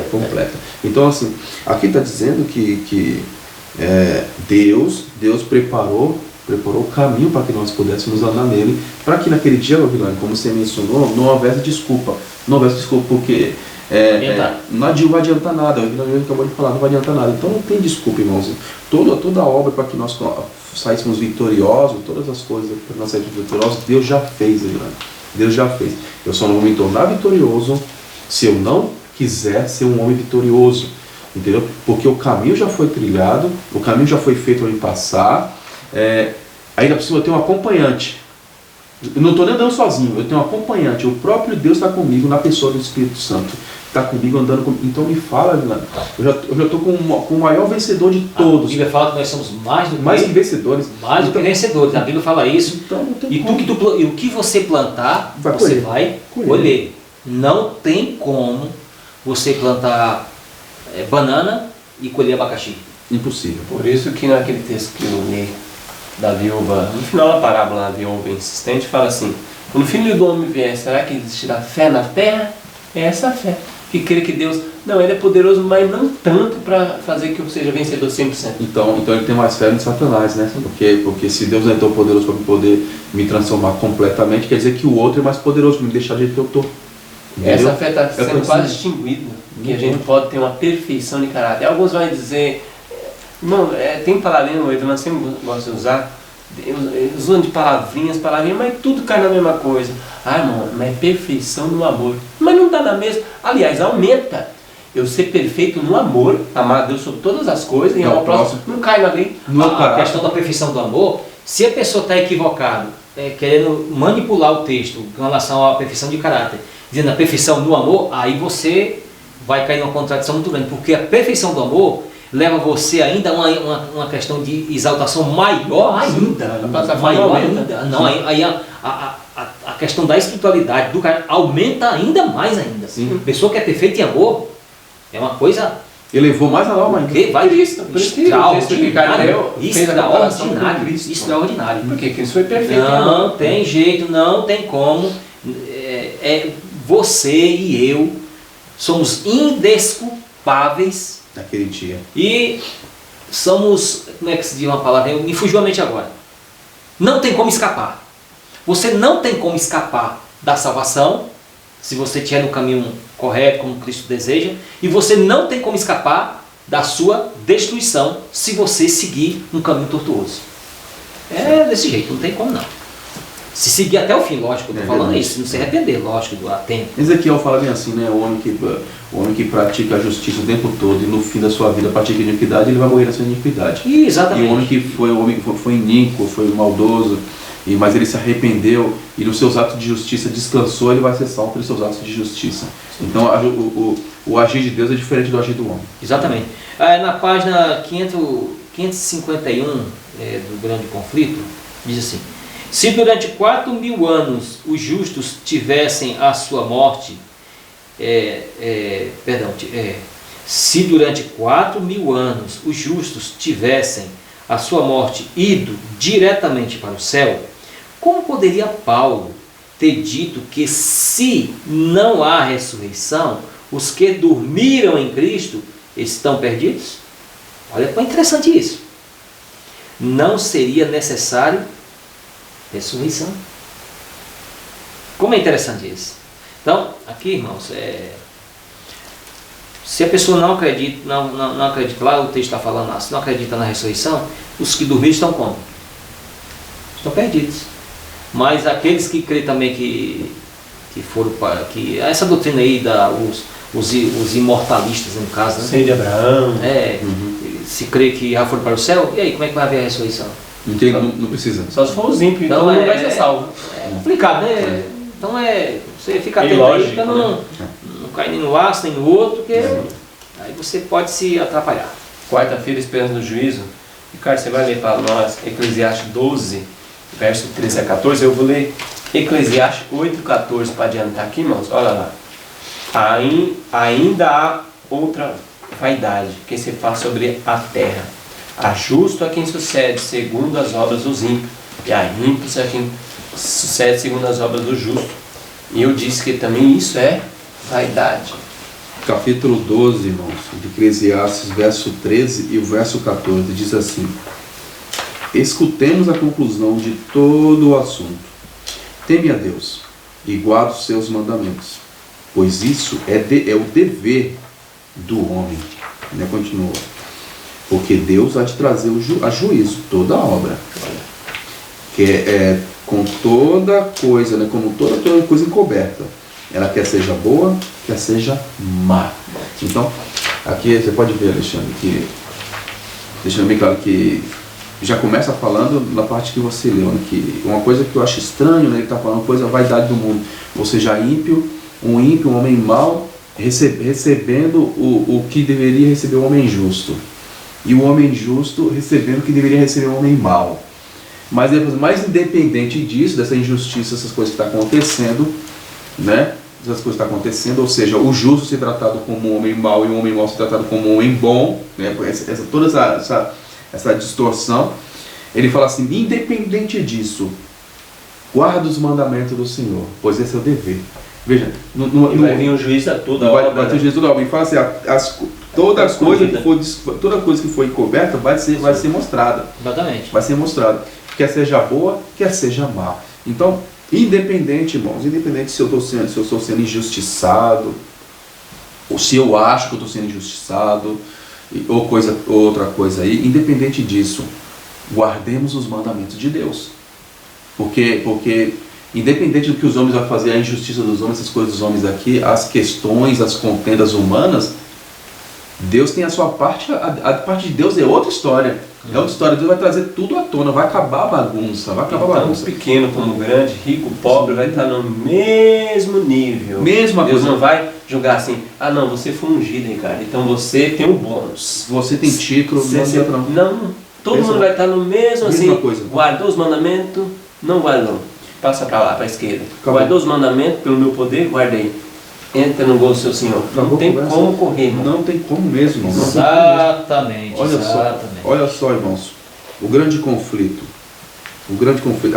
Completa. Então, assim, aqui está dizendo que Deus preparou o caminho para que nós pudéssemos andar nele, para que naquele dia, Vilani, como você mencionou, não houvesse desculpa. Não houvesse desculpa, porque não vai adiantar nada. O Vilani acabou de falar, não vai adiantar nada. Então não tem desculpa, irmãos. Toda a obra para que nós saíssemos vitoriosos, todas as coisas para que nós saíssemos vitoriosos, Deus já fez, Vilani. Deus já fez. Eu só não vou me tornar vitorioso se eu não quiser ser um homem vitorioso. Entendeu? Porque o caminho já foi trilhado, o caminho já foi feito para me passar. Ainda por cima eu tenho um acompanhante. Eu não estou nem andando sozinho, eu tenho um acompanhante. O próprio Deus está comigo na pessoa do Espírito Santo. Está comigo, andando comigo. Então me fala, Vilani, eu já estou com o maior vencedor de todos. A Bíblia fala que nós somos mais que vencedores. Mais do que vencedores. A Bíblia fala isso. Então, não tem e o que você plantar, você vai colher. Não tem como você plantar banana e colher abacaxi. Impossível. Por isso que naquele texto que eu li da viúva, no final da parábola da viúva insistente, fala assim: quando o Filho do Homem vier, será que existirá fé na terra? É essa fé, que crê que Deus, não, Ele é poderoso, mas não tanto para fazer que eu seja vencedor 100%. Então ele tem mais fé no Satanás, né? Porque se Deus não é tão poderoso para poder me transformar completamente, quer dizer que o outro é mais poderoso para me deixar do jeito que eu estou. Essa fé está sendo quase extinguida, que a gente pode ter uma perfeição de caráter. Alguns vão dizer, irmão, tem palavrinha, o Edman sempre gosta de usar, usando de palavrinhas, mas tudo cai na mesma coisa. Irmão, mas é perfeição no amor. Mas não dá na mesma. Aliás, aumenta. Eu ser perfeito no amor, amar a Deus sobre todas as coisas, e ao próximo não cai na lei. A questão da perfeição do amor, se a pessoa está equivocada, querendo manipular o texto com relação à perfeição de caráter, dizendo a perfeição no amor, aí você vai cair numa contradição muito grande, porque a perfeição do amor leva você ainda a uma questão de exaltação maior ainda. Maior ainda. Não, aí a questão da espiritualidade, do cara, aumenta ainda mais ainda. Sim. A pessoa que é perfeita em amor é uma coisa... Elevou mais a alma ainda. Extraordinário. Porque Cristo foi perfeito. Não tem jeito, não tem como. Você e eu somos indesculpáveis naquele dia. E somos, como é que se diz uma palavra? Me fugiu a mente agora. Não tem como escapar. Você não tem como escapar da salvação, se você estiver no caminho correto, como Cristo deseja, e você não tem como escapar da sua destruição, se você seguir um caminho tortuoso. É desse jeito, não tem como não. Se seguir até o fim, lógico, eu estou falando isso, não se arrepender, lógico, há tempo. Ezequiel fala bem assim, né? O homem que pratica a justiça o tempo todo e no fim da sua vida pratica a iniquidade, ele vai morrer na sua iniquidade. Exatamente. E o homem que foi iníquo, foi maldoso, mas ele se arrependeu e nos seus atos de justiça descansou, ele vai ser salvo pelos seus atos de justiça. Então o agir de Deus é diferente do agir do homem. Exatamente. Na página 500 551 do Grande Conflito, diz assim: se durante 4.000 anos os justos tivessem a sua morte, se durante 4.000 anos os justos tivessem a sua morte ido diretamente para o céu, como poderia Paulo ter dito que se não há ressurreição, os que dormiram em Cristo estão perdidos? Olha como é interessante isso. Não seria necessário ressurreição. Como é interessante isso. Então, aqui, irmãos, se a pessoa não acredita, não acredita, lá o texto está falando, se não acredita na ressurreição, os que dormiram estão como? Estão perdidos. Mas aqueles que creem também que foram para... essa doutrina aí, os imortalistas, no caso, né? Sei de Abraão. Se crê que já foram para o céu, e aí, como é que vai haver a ressurreição? Não precisa. Só se for os ímpios, Então, então não vai ser salvo. É complicado, né? Então você fica atento ilógico, aí para não cair nem no laço, nem no outro, porque aí você pode se atrapalhar. Quarta-feira, esperança no juízo. Ricardo, você vai ler para nós Eclesiastes 12, verso 13 a 14. Eu vou ler Eclesiastes 8, 14 para adiantar aqui, irmãos. Olha lá. Ainda há outra vaidade que se faz sobre a terra. Há justo a quem sucede segundo as obras dos ímpios, e há ímpios a quem sucede segundo as obras do justo. E eu disse que também isso é vaidade. Capítulo 12, irmãos, de Eclesiastes, verso 13 e o verso 14, diz assim: escutemos a conclusão de todo o assunto. Teme a Deus e guarda os seus mandamentos, pois isso é o dever do homem. Continua. Porque Deus há de trazer a juízo toda a obra, que é com toda coisa, como toda coisa encoberta, ela quer seja boa, quer seja má. Então, aqui você pode ver, Alexandre, que deixando bem claro que já começa falando na parte que você leu, né, que uma coisa que eu acho estranho, né, ele está falando coisa vaidade do mundo, ou seja, um homem mau, recebendo o que deveria receber o homem justo, e o homem justo recebendo o que deveria receber o homem mau. Mas depois, mais independente disso, dessa injustiça, essas coisas que estão acontecendo, né? Essas coisas que estão acontecendo, ou seja, o justo ser tratado como um homem mau e o homem mau ser tratado como um homem bom, né? Toda essa distorção, ele fala assim: independente disso, guarda os mandamentos do Senhor, pois esse é o dever. Veja, vai vir um juiz a toda vai obra. Vai ter um juiz a toda obra. E fala assim: toda coisa que foi encoberta vai ser mostrada. Exatamente. Vai ser mostrada. Quer seja boa, quer seja má. Então, independente, irmãos, independente se eu estou sendo injustiçado, ou se eu acho que eu estou sendo injustiçado, ou outra coisa aí, independente disso, guardemos os mandamentos de Deus. Porque independente do que os homens vão fazer, a injustiça dos homens, essas coisas dos homens aqui, as questões, as contendas humanas, Deus tem a sua parte, a parte de Deus é outra história. É outra história, Deus vai trazer tudo à tona, vai acabar a bagunça, Tanto pequeno como grande, rico, pobre, vai estar no mesmo nível. Mesma Deus coisa. não vai julgar assim: não, você foi ungido, Ricardo, então você tem um bônus. Você tem título, não, todo mundo vai estar no mesmo assim. Coisa. Guardou os mandamentos, não guardou. Passa para lá, para a esquerda. Acabou. Guardou os mandamentos, pelo meu poder, guardei. Entra no gol do seu Senhor. Não tem como correr, irmão. Não tem como mesmo, irmão. Exatamente. Olha só, irmãos. O grande conflito.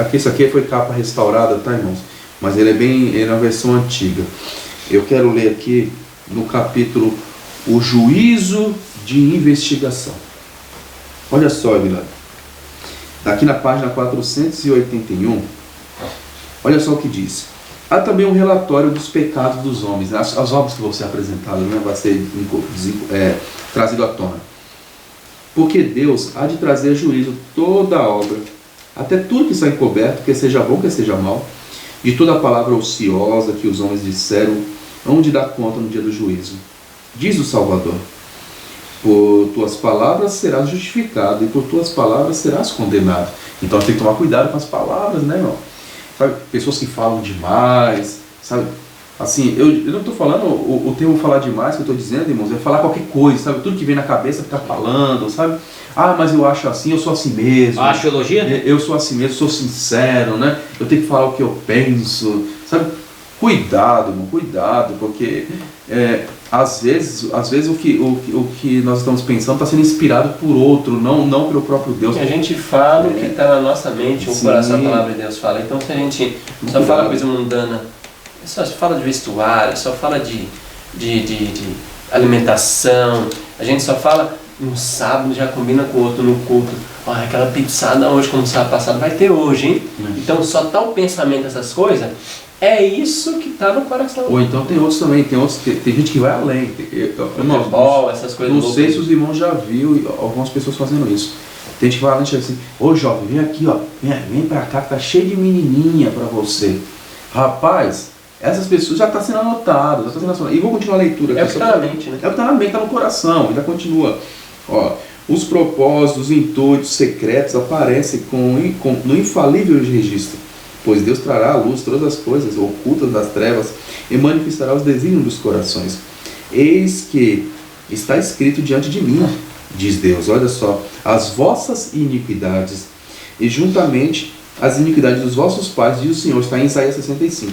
Aqui, isso aqui foi capa restaurada, tá, irmãos? Mas ele é na versão antiga. Eu quero ler aqui no capítulo O Juízo de Investigação. Olha só, Vila. Aqui na página 481. Olha só o que diz. Há também um relatório dos pecados dos homens, né? As obras que vão ser apresentadas, né? Vai ser trazido à tona. Porque Deus há de trazer a juízo toda a obra, até tudo que está encoberto, quer seja bom, quer seja mal, de toda a palavra ociosa que os homens disseram, onde dá conta no dia do juízo. Diz o Salvador: por tuas palavras serás justificado, e por tuas palavras serás condenado. Então tem que tomar cuidado com as palavras, né, irmão? Sabe, pessoas que falam demais, sabe? Assim, eu não estou falando o termo falar demais que eu estou dizendo, irmãos, é falar qualquer coisa, sabe? Tudo que vem na cabeça ficar falando, sabe? Ah, mas eu acho assim, eu sou assim mesmo. A axiologia? Eu sou assim mesmo, sou sincero, né? Eu tenho que falar o que eu penso, sabe? Cuidado, irmão, cuidado, porque às vezes o que nós estamos pensando está sendo inspirado por outro, não pelo próprio Deus. Que a gente fala o que está na nossa mente, o Sim. coração, a palavra de Deus fala. Então, se a gente só fala coisa mundana, só fala de vestuário, só fala de alimentação, a gente só fala um sábado, já combina com o outro no culto. Ah, aquela pizzada hoje, como sábado passado, vai ter hoje, hein? Então, só tá o pensamento dessas coisas, é isso que está no coração. Ou então tem outros também, tem gente que vai além. Futebol, essas coisas. Não sei se os irmãos já viram algumas pessoas fazendo isso. Tem gente que vai além e chega assim, ô jovem, vem aqui, ó, vem pra cá, que tá cheio de menininha pra você. Rapaz, essas pessoas já estão sendo anotadas, e vou continuar a leitura aqui. É o que está na mente, né? É o que está na mente, está no coração, ainda continua. Ó, os propósitos, os intuitos secretos aparecem no infalível registro, pois Deus trará à luz todas as coisas ocultas das trevas e manifestará os desígnios dos corações. Eis que está escrito diante de mim, diz Deus, olha só, as vossas iniquidades e juntamente as iniquidades dos vossos pais, diz o Senhor, está em Isaías 65.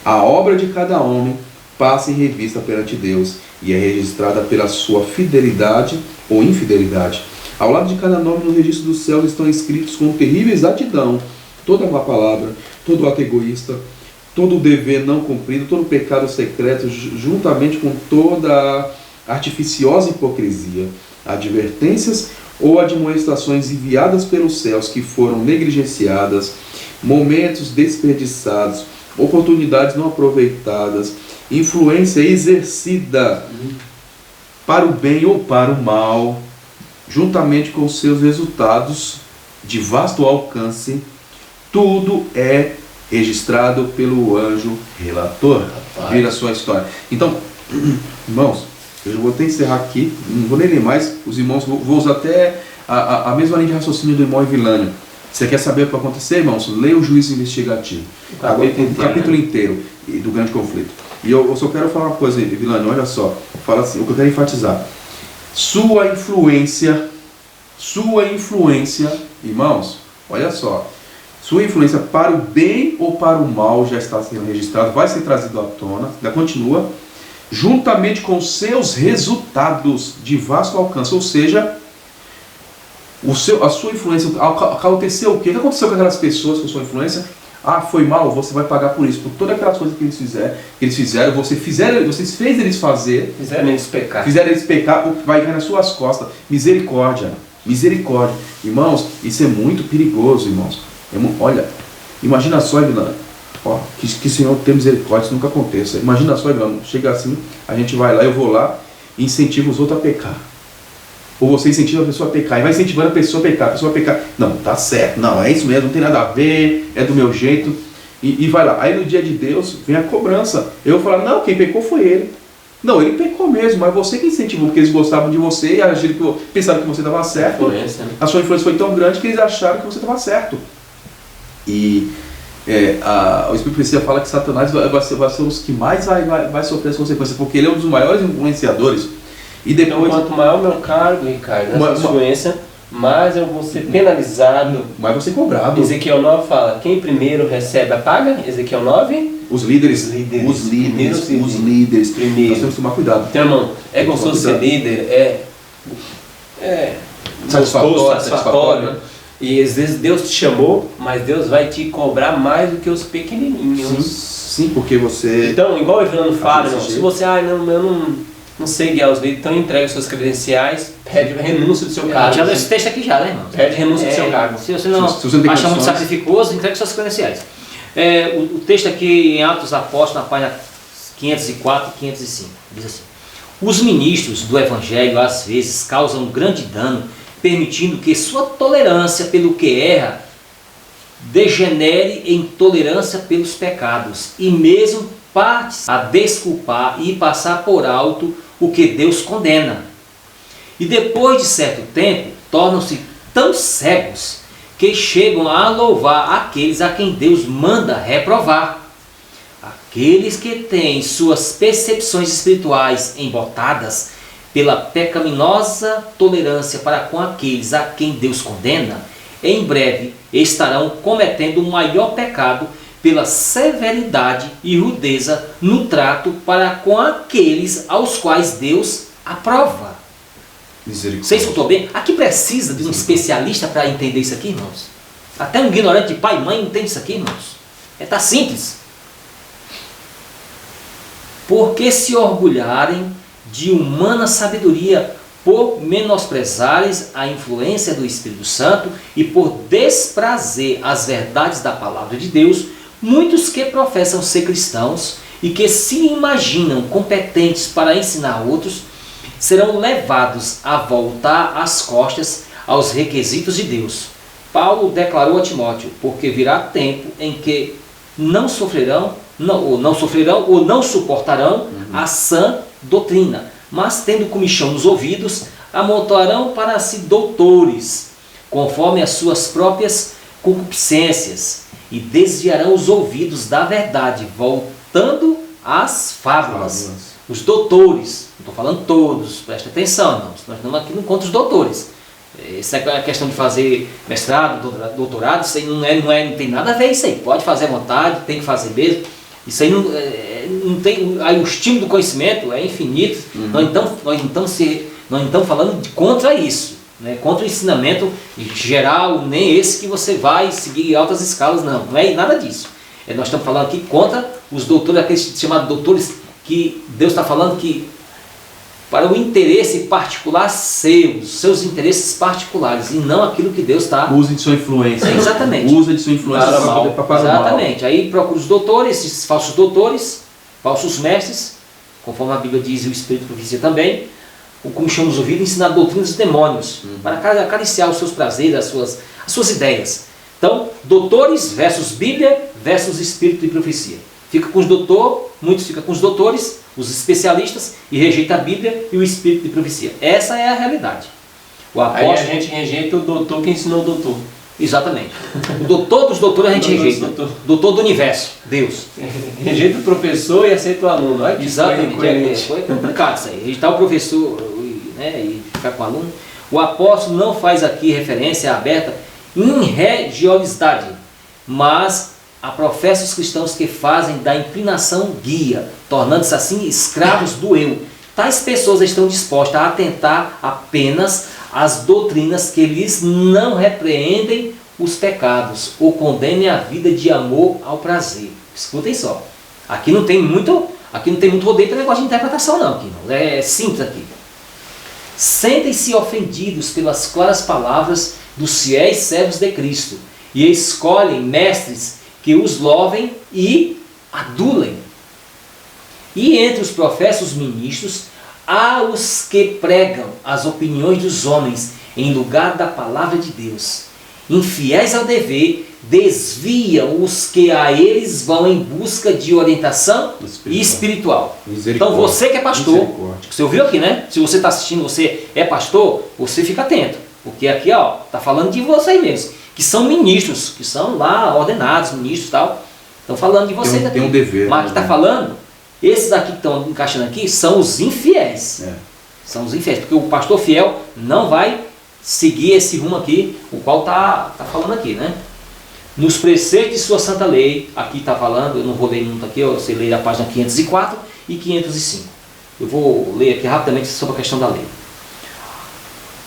A obra de cada homem passa em revista perante Deus e é registrada pela sua fidelidade ou infidelidade. Ao lado de cada nome no registro dos céus estão escritos com terrível exatidão toda má palavra, todo ato egoísta, todo dever não cumprido, todo pecado secreto, juntamente com toda artificiosa hipocrisia, advertências ou admoestações enviadas pelos céus que foram negligenciadas, momentos desperdiçados, oportunidades não aproveitadas, influência exercida para o bem ou para o mal, juntamente com seus resultados de vasto alcance, tudo é registrado pelo anjo relator. Vira a sua história. Então, irmãos, eu vou até encerrar aqui, não vou nem ler mais, os irmãos, vou usar até a mesma linha de raciocínio do irmão Evilânio. Você quer saber o que vai acontecer, irmãos? Leia o juízo investigativo. O capítulo inteiro do grande conflito. E eu só quero falar uma coisa, Evilânio, olha só. Fala assim, o que eu quero enfatizar. Sua influência, irmãos, olha só. Sua influência para o bem ou para o mal já está sendo registrado, vai ser trazido à tona, ainda continua, juntamente com seus resultados de vasto alcance, ou seja, a sua influência, aconteceu o quê? O que aconteceu com aquelas pessoas com sua influência? Ah, foi mal, você vai pagar por isso, por todas aquelas coisas que eles fizeram, você fez eles fazer, fizeram eles pecar, vai cair nas suas costas. Misericórdia, misericórdia. Irmãos, isso é muito perigoso, irmãos. Olha, imagina só, Evilânio, que o Senhor tenha misericórdia, isso nunca aconteça. Imagina só, Evilânio, chega assim, a gente vai lá, eu vou lá e incentivo os outros a pecar. Ou você incentiva a pessoa a pecar, e vai incentivando a pessoa a pecar, não, tá certo, não, é isso mesmo, não tem nada a ver, é do meu jeito, e vai lá. Aí no dia de Deus vem a cobrança. Eu vou falar, não, quem pecou foi ele. Não, ele pecou mesmo, mas você que incentivou, porque eles gostavam de você e pensaram que você estava certo. A sua influência foi tão grande que eles acharam que você estava certo. E o Espírito Profecia fala que Satanás vai ser os que mais vai sofrer as consequências, porque ele é um dos maiores influenciadores. E depois, então, quanto maior o meu cargo, Ricardo, nessa influência, mais eu vou ser penalizado. Mais você cobrado. Ezequiel 9 fala, quem primeiro recebe apaga. Ezequiel 9. Os líderes. Primeiro. Nós temos que tomar cuidado. Então, irmão, é gostoso ser líder, satisfatório, né? E às vezes Deus te chamou, mas Deus vai te cobrar mais do que os pequenininhos. Sim, porque você... Então, igual o Evilânio fala, irmão, se você, eu não sei guiar os líderes, então entrega os seus credenciais, pede renúncia do seu cargo. Já leu esse texto aqui já, né, irmão? Pede renúncia do seu cargo. Se você não acha muito sacrificoso, entregue suas credenciais. O texto aqui em Atos Apóstolos, na página 504 e 505, diz assim: os ministros do Evangelho às vezes causam grande dano, permitindo que sua tolerância pelo que erra degenere em tolerância pelos pecados, e mesmo parte a desculpar e passar por alto o que Deus condena. E depois de certo tempo, tornam-se tão cegos que chegam a louvar aqueles a quem Deus manda reprovar. Aqueles que têm suas percepções espirituais embotadas pela pecaminosa tolerância para com aqueles a quem Deus condena, em breve estarão cometendo o maior pecado pela severidade e rudeza no trato para com aqueles aos quais Deus aprova. Você escutou bem? Aqui precisa de um especialista para entender isso aqui, irmãos. Até um ignorante de pai e mãe entende isso aqui, irmãos. Está simples. Porque se orgulharem de humana sabedoria, por menosprezares a influência do Espírito Santo e por desprazer as verdades da palavra de Deus, muitos que professam ser cristãos e que se imaginam competentes para ensinar outros, serão levados a voltar as costas aos requisitos de Deus. Paulo declarou a Timóteo: porque virá tempo em que não sofrerão ou não suportarão a sã doutrina, mas tendo comichão nos ouvidos, amontoarão para si doutores, conforme as suas próprias concupiscências, e desviarão os ouvidos da verdade, voltando às fábulas. Os doutores, não estou falando todos, preste atenção, não. Nós estamos aqui no contra os doutores. Essa é a questão de fazer mestrado, doutorado, isso aí não tem nada a ver isso aí. Pode fazer à vontade, tem que fazer mesmo. Isso aí não tem. Aí o estímulo do conhecimento é infinito. Nós estamos falando contra isso, né? Contra o ensinamento geral, nem esse que você vai seguir altas escalas, não. Não é nada disso. Nós estamos falando aqui contra os doutores, aqueles chamados doutores, que Deus está falando que para o interesse particular seus interesses particulares, e não aquilo que Deus está... Use de sua influência. Exatamente. Usa de sua influência para o mal. Exatamente. Aí procura os doutores, esses falsos doutores, falsos mestres, conforme a Bíblia diz, e o Espírito profecia também, o como chama os ouvidos, ensinar doutrinas dos demônios, para acariciar os seus prazeres, as suas ideias. Então, doutores versus Bíblia versus Espírito de profecia. Fica com os doutores, muitos ficam com os doutores, os especialistas, e rejeita a Bíblia e o Espírito de profecia. Essa é a realidade. O apóstolo... Aí a gente rejeita o doutor que ensinou o doutor. Exatamente. O doutor dos doutores a gente rejeita. Doutor do universo, Deus. Rejeita o professor e aceita o aluno. Olha que exatamente. Foi complicado isso aí. Rejeitar o professor, né, e ficar com o aluno. O apóstolo não faz aqui referência aberta em religiosidade, mas a professa os cristãos que fazem da inclinação guia, tornando-se assim escravos do eu. Tais pessoas estão dispostas a atentar apenas às doutrinas que lhes não repreendem os pecados ou condenem a vida de amor ao prazer. Escutem só. Aqui não tem muito rodeio para negócio de interpretação não. Aqui não. É simples aqui. Sentem-se ofendidos pelas claras palavras dos fiéis servos de Cristo e escolhem mestres que os louvem e adulem. E entre os professos ministros, há os que pregam as opiniões dos homens em lugar da palavra de Deus. Infiéis ao dever, desviam os que a eles vão em busca de orientação espiritual. Então você que é pastor, você ouviu aqui, né? Se você está assistindo, você é pastor, você fica atento. Porque aqui está falando de você mesmo. Que são ministros, que são lá ordenados, ministros e tal. Estão falando de vocês aqui. Tem um dever. Mas que está falando, esses aqui que estão encaixando aqui, são os infiéis. São os infiéis, porque o pastor fiel não vai seguir esse rumo aqui, o qual está falando aqui, né? Nos preceitos de sua santa lei, aqui está falando, eu não vou ler muito aqui, você lê a página 504 e 505. Eu vou ler aqui rapidamente sobre a questão da lei.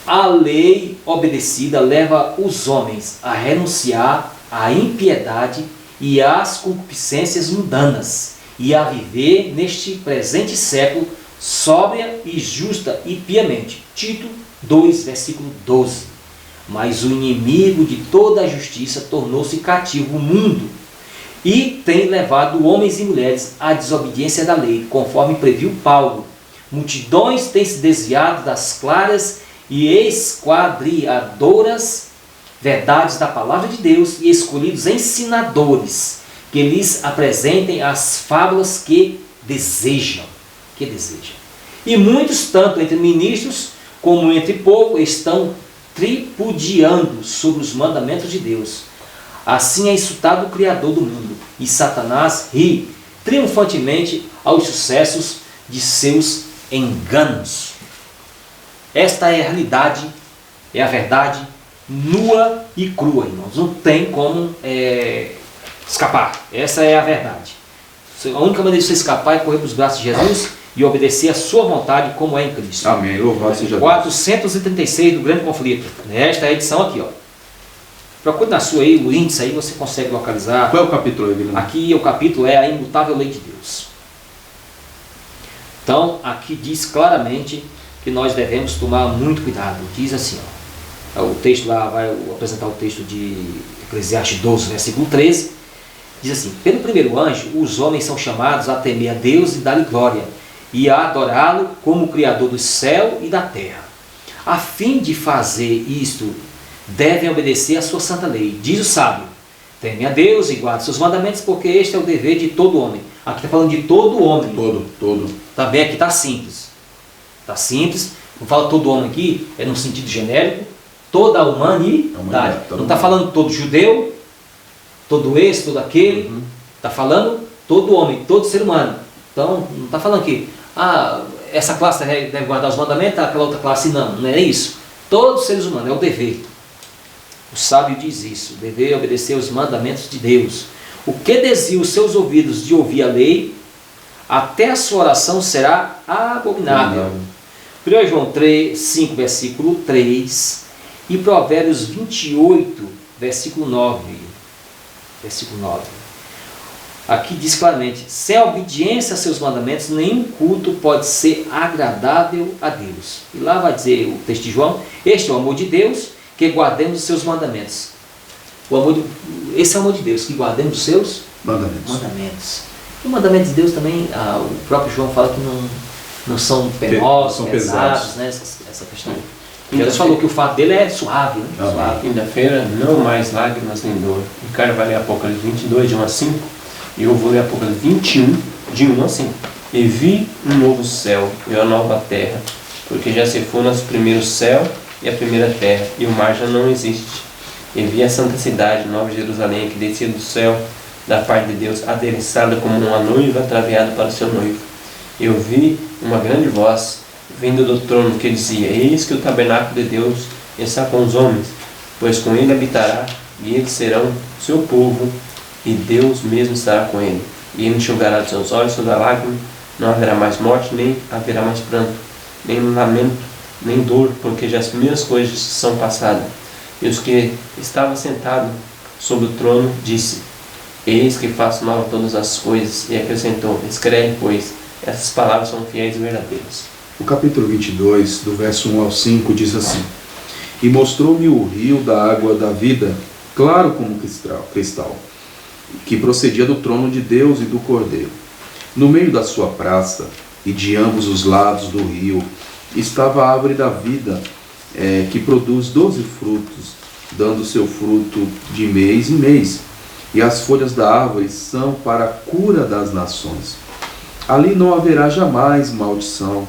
A lei obedecida leva os homens a renunciar à impiedade e às concupiscências mundanas e a viver neste presente século sóbria e justa e piamente. Tito 2, versículo 12. Mas o inimigo de toda a justiça tornou-se cativo o mundo e tem levado homens e mulheres à desobediência da lei, conforme previu Paulo. Multidões têm se desviado das claras e esquadriadoras verdades da palavra de Deus e escolhidos ensinadores que lhes apresentem as fábulas que desejam. E muitos, tanto entre ministros como entre povo, estão tripudiando sobre os mandamentos de Deus. Assim é insultado o Criador do mundo, e Satanás ri triunfantemente aos sucessos de seus enganos. Esta é a realidade, é a verdade nua e crua, irmãos. Não tem como escapar. Essa é a verdade. A única maneira de você escapar é correr para os braços de Jesus e obedecer a sua vontade como é em Cristo. Amém. Louvado seja Deus. 436 do Grande Conflito. Esta é a edição aqui, ó. Procure na sua aí, o índice aí, você consegue localizar. Qual é o capítulo aí, Guilherme? Aqui o capítulo é a imutável lei de Deus. Então, aqui diz claramente que nós devemos tomar muito cuidado. Diz assim, ó, o texto lá vai apresentar o texto de Eclesiastes 12, versículo 13. Diz assim: pelo primeiro anjo, os homens são chamados a temer a Deus e dar-lhe glória, e a adorá-lo como o Criador do céu e da terra. A fim de fazer isto, devem obedecer a sua santa lei. Diz o sábio: teme a Deus e guarde seus mandamentos, porque este é o dever de todo homem. Aqui está falando de todo homem. Todo. Também aqui está simples. Está simples. Não fala todo homem aqui, é no sentido genérico. Toda a humanidade. Não está falando todo judeu, todo esse, todo aquele. Está falando todo homem, todo ser humano. Então, não está falando aqui, essa classe deve guardar os mandamentos, aquela outra classe não. Não é isso. Todos os seres humanos, é o dever. O sábio diz isso, o dever é obedecer aos mandamentos de Deus. O que desvia os seus ouvidos de ouvir a lei, até a sua oração será abominável. 1 João 5, versículo 3 e Provérbios 28, versículo 9. Aqui diz claramente: sem a obediência a seus mandamentos, nenhum culto pode ser agradável a Deus. E lá vai dizer o texto de João: este é o amor de Deus, que guardemos os seus mandamentos. Esse é o amor de Deus, que guardemos os seus mandamentos. E o mandamento de Deus também, o próprio João fala que não são penosos, pesados, né? Essa questão. Jesus falou que o fato dele é suave. Né? Suave. Quinta-feira, não mais lágrimas nem dor. Ricardo vai ler Apocalipse 22, de 1 a 5. E eu vou ler Apocalipse 21, de 1 a 5. E vi um novo céu e uma nova terra, porque já se foram o primeiro céu e a primeira terra, e o mar já não existe. E vi a santa cidade, Nova Jerusalém, que descia do céu, da parte de Deus, adereçada como uma noiva ataviada para o seu noivo. Eu vi uma grande voz vindo do trono que dizia: eis que o tabernáculo de Deus está com os homens, pois com ele habitará, e eles serão seu povo, e Deus mesmo estará com ele. E ele enxugará dos seus olhos toda lágrima, não haverá mais morte, nem haverá mais pranto, nem lamento, nem dor, porque já as primeiras coisas são passadas. E os que estavam sentados sobre o trono disse: eis que faço nova todas as coisas. E acrescentou: escreve, pois essas palavras são fiéis e verdadeiras. O capítulo 22, do verso 1 ao 5, diz assim: e mostrou-me o rio da água da vida, claro como cristal, que procedia do trono de Deus e do Cordeiro. No meio da sua praça, e de ambos os lados do rio, estava a árvore da vida, que produz 12 frutos, dando seu fruto de mês em mês. E as folhas da árvore são para a cura das nações. Ali não haverá jamais maldição.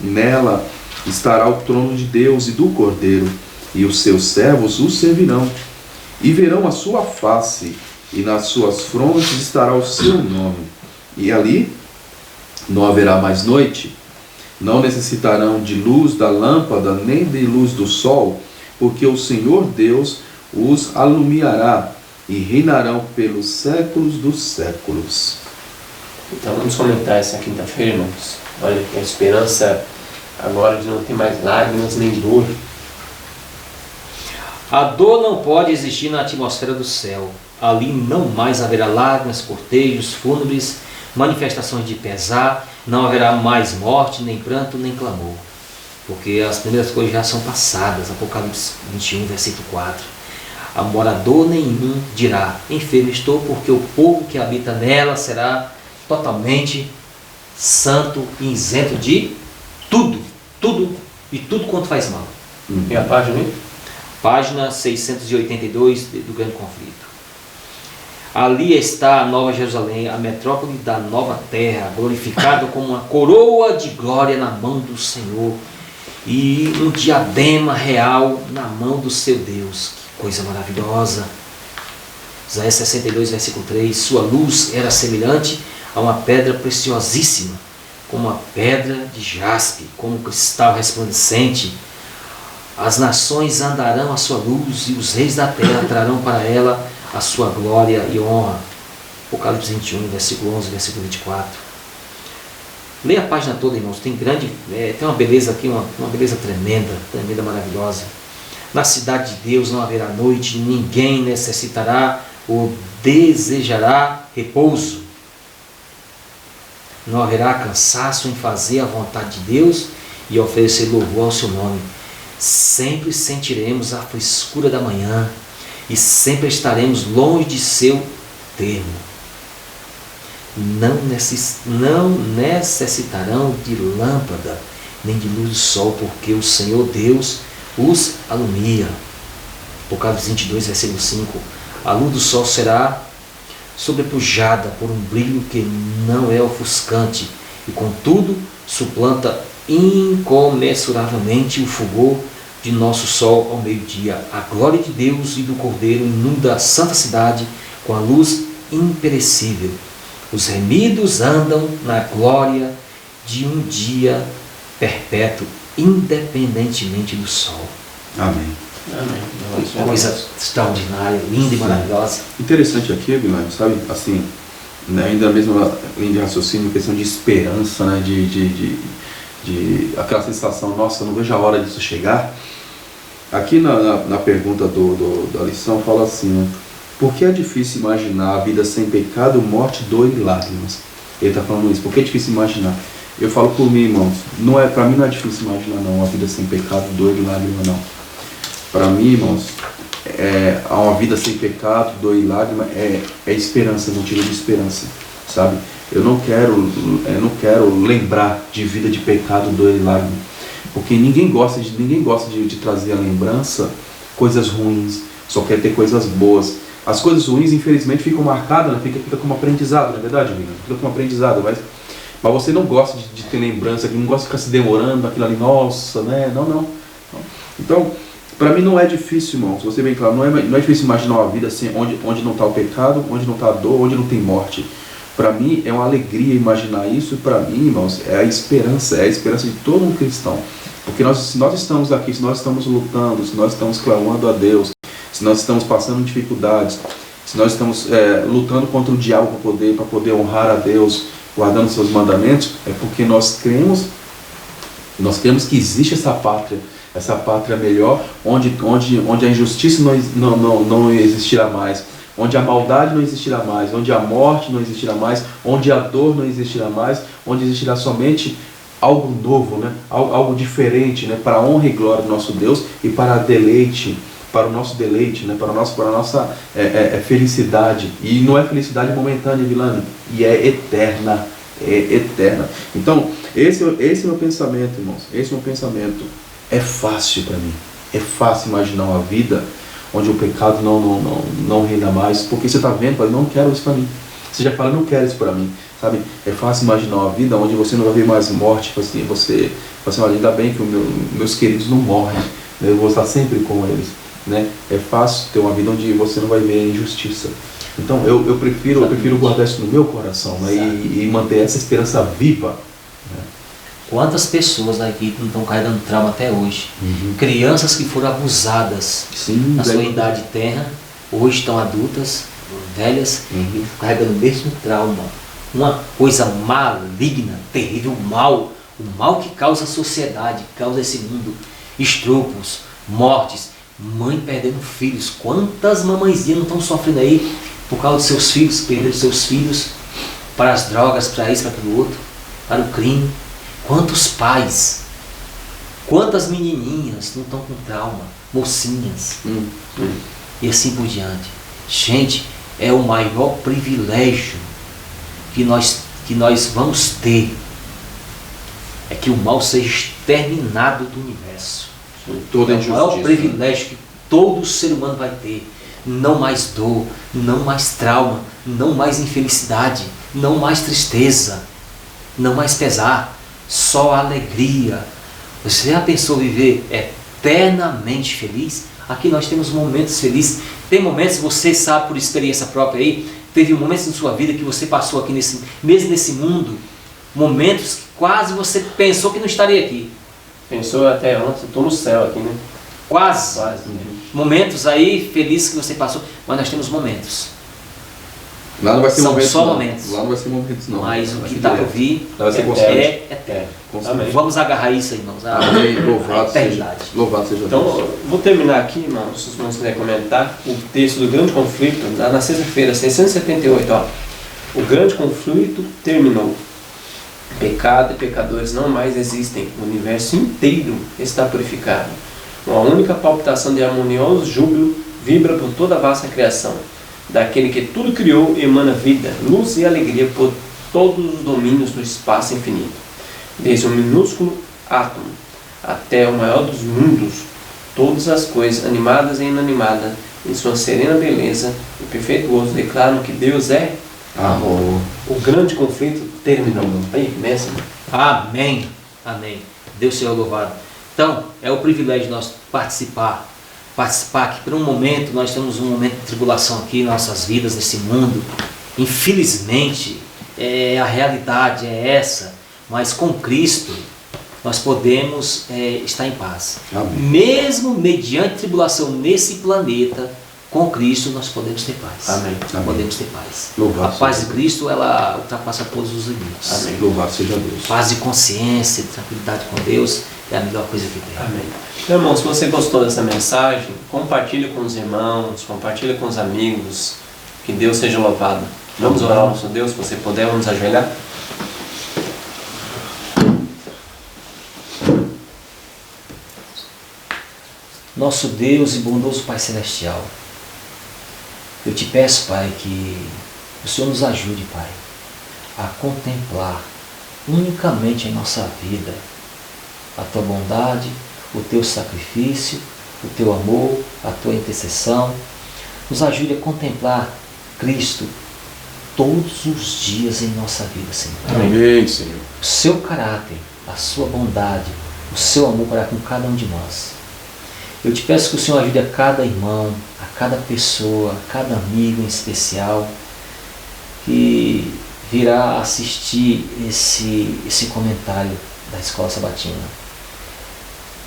Nela estará o trono de Deus e do Cordeiro, e os seus servos o servirão. E verão a sua face, e nas suas frontes estará o seu nome. E ali não haverá mais noite. Não necessitarão de luz da lâmpada, nem de luz do sol, porque o Senhor Deus os alumiará, e reinarão pelos séculos dos séculos. Então vamos comentar essa quinta-feira, irmãos. Olha, a esperança agora de não ter mais lágrimas nem dor. A dor não pode existir na atmosfera do céu. Ali não mais haverá lágrimas, cortejos fúnebres, manifestações de pesar, não haverá mais morte, nem pranto, nem clamor. Porque as primeiras coisas já são passadas. Apocalipse 21, versículo 4. A morador nenhum dirá: enfermo estou, porque o povo que habita nela será totalmente santo e isento de tudo e tudo quanto faz mal. E a página aí? Página 682 do Grande Conflito. Ali está a Nova Jerusalém, a metrópole da nova terra, glorificada como uma coroa de glória na mão do Senhor e um diadema real na mão do seu Deus. Que coisa maravilhosa! Isaías 62, versículo 3. Sua luz era semelhante a uma pedra preciosíssima, como uma pedra de jaspe, como um cristal resplandecente. As nações andarão à sua luz e os reis da terra trarão para ela a sua glória e honra. Apocalipse 21, versículo 11, versículo 24. Leia a página toda, irmãos. Tem uma beleza aqui, uma beleza tremenda, maravilhosa. Na cidade de Deus não haverá noite, ninguém necessitará ou desejará repouso. Não haverá cansaço em fazer a vontade de Deus e oferecer louvor ao seu nome. Sempre sentiremos a frescura da manhã e sempre estaremos longe de seu termo. Não necessitarão de lâmpada nem de luz do sol, porque o Senhor Deus os alumia. Apocalipse 22, versículo 5. A luz do sol será sobrepujada por um brilho que não é ofuscante e, contudo, suplanta incomensuravelmente o fulgor de nosso sol ao meio-dia. A glória de Deus e do Cordeiro inunda a santa cidade com a luz imperecível. Os remidos andam na glória de um dia perpétuo, independentemente do sol. Amém. Amém. Uma coisa extraordinária, linda e maravilhosa. Interessante aqui, Guilherme, sabe, assim, né, ainda mesmo na linha de raciocínio, questão de esperança, né, de aquela sensação, nossa, eu não vejo a hora disso chegar. Aqui na pergunta da lição fala assim, né, por que é difícil imaginar a vida sem pecado, morte, dor e lágrimas? Ele está falando isso, por que é difícil imaginar? Eu falo por mim, irmãos, para mim não é difícil imaginar não, uma vida sem pecado, dor e lágrimas não. Para mim, irmãos, uma vida sem pecado, dor e lágrima é esperança, motivo de esperança, sabe? Eu não quero lembrar de vida de pecado, dor e lágrima, porque ninguém gosta de trazer à lembrança coisas ruins, só quer ter coisas boas. As coisas ruins, infelizmente, ficam marcadas, né? Fica como aprendizado, não é verdade, amigo? Fica como aprendizado, mas você não gosta de ter lembrança, não gosta de ficar se demorando, aquilo ali, nossa, né? Não. Então, para mim não é difícil, irmãos, você bem claro, não é difícil imaginar uma vida assim, onde não está o pecado, onde não está a dor, onde não tem morte. Para mim é uma alegria imaginar isso, e para mim, irmãos, é a esperança de todo um cristão. Porque se nós estamos aqui, se nós estamos lutando, se nós estamos clamando a Deus, se nós estamos passando dificuldades, se nós estamos lutando contra o diabo para poder honrar a Deus, guardando seus mandamentos, é porque nós cremos que existe essa pátria melhor, onde a injustiça não existirá mais, onde a maldade não existirá mais, onde a morte não existirá mais, onde a dor não existirá mais, onde existirá somente algo novo, né? Algo diferente, né? Para a honra e glória do nosso Deus e para o nosso deleite, né? Para a nossa felicidade. E não é felicidade momentânea, Vilani, e é eterna. Então, esse é o meu pensamento, irmãos. Esse é o meu pensamento. É fácil para mim. É fácil imaginar uma vida onde o pecado não reina mais, porque você está vendo, eu não quero isso para mim. Você já fala, não quero isso para mim, sabe? É fácil imaginar uma vida onde você não vai ver mais morte, tipo assim, você olha, ainda bem que meus queridos não morrem, né? Eu vou estar sempre com eles, né? É fácil ter uma vida onde você não vai ver injustiça. Então eu prefiro guardar isso no meu coração, né? E manter essa esperança viva, né? Quantas pessoas daqui não estão carregando trauma até hoje? Uhum. Crianças que foram abusadas na sua idade tenra, hoje estão adultas, velhas, e carregando o mesmo trauma. Uma coisa maligna, terrível, o mal que causa a sociedade, que causa esse mundo. Estupros, mortes, mãe perdendo filhos. Quantas mamãezinhas não estão sofrendo aí por causa dos seus filhos, perderam seus filhos para as drogas, para isso, para aquilo outro, para o crime. Quantos pais, quantas menininhas não estão com trauma, mocinhas, e assim por diante. Gente, é o maior privilégio que nós vamos ter, é que o mal seja exterminado do universo. Toda é o maior injustiça. privilégio que todo ser humano vai ter. Não mais dor, não mais trauma, não mais infelicidade, não mais tristeza, não mais pesar. Só alegria. Você já pensou viver eternamente feliz? Aqui nós temos momentos felizes. Tem momentos, você sabe por experiência própria aí, teve momentos em sua vida que você passou aqui mesmo nesse mundo, momentos que quase você pensou que não estaria aqui. Pensou até antes, eu estou no céu aqui, né? Quase. Quase. Momentos aí felizes que você passou, mas nós temos momentos. Lá não vai ser São momentos, só não. momentos. Lá não vai ser momentos, não. Mas o Vai que ser está por direto. vir Lá vai ser é constante. eterno. Amém. Vamos agarrar isso aí, irmãos. Amém. Louvado seja, eternidade. louvado seja Então, Deus. eu vou terminar aqui, irmãos, se os irmãos quiserem comentar, o texto do grande conflito, na sexta-feira, 678, ó. O grande conflito terminou. Pecado e pecadores não mais existem. O universo inteiro está purificado. Uma única palpitação de harmonioso júbilo vibra por toda a vasta criação. Daquele que tudo criou emana vida, luz e alegria por todos os domínios do espaço infinito. Desde o minúsculo átomo até o maior dos mundos, todas as coisas, animadas e inanimadas, em sua serena beleza e perfeito gozo, declaram que Deus é Amor. o grande conflito terminou. Aí, mesmo. Amém. Amém. Deus seja louvado. Então, é o privilégio de nós participar que por um momento, nós temos um momento de tribulação aqui em nossas vidas, nesse mundo. Infelizmente, a realidade é essa, mas com Cristo nós podemos estar em paz. Amém. Mesmo mediante tribulação nesse planeta, com Cristo nós podemos ter paz. Amém. Amém. Podemos ter paz. Louvado A paz de seja Cristo, ela ultrapassa todos os limites. Amém. Louvado seja Deus. Paz de consciência, de tranquilidade com Deus é a melhor coisa que tem. Amém. Então, irmão, se você gostou dessa mensagem, compartilhe com os irmãos, compartilhe com os amigos. Que Deus seja louvado. Vamos orar ao nosso Deus, se você puder, vamos ajoelhar. Nosso Deus e bondoso Pai Celestial, eu te peço, Pai, que o Senhor nos ajude, Pai, a contemplar unicamente em nossa vida a Tua bondade, o Teu sacrifício, o Teu amor, a Tua intercessão. Nos ajude a contemplar Cristo todos os dias em nossa vida, Senhor. Amém, Senhor. O Seu caráter, a Sua bondade, o Seu amor para com cada um de nós. Eu te peço que o Senhor ajude a cada irmão, a cada pessoa, a cada amigo em especial, que virá assistir esse comentário da Escola Sabatina.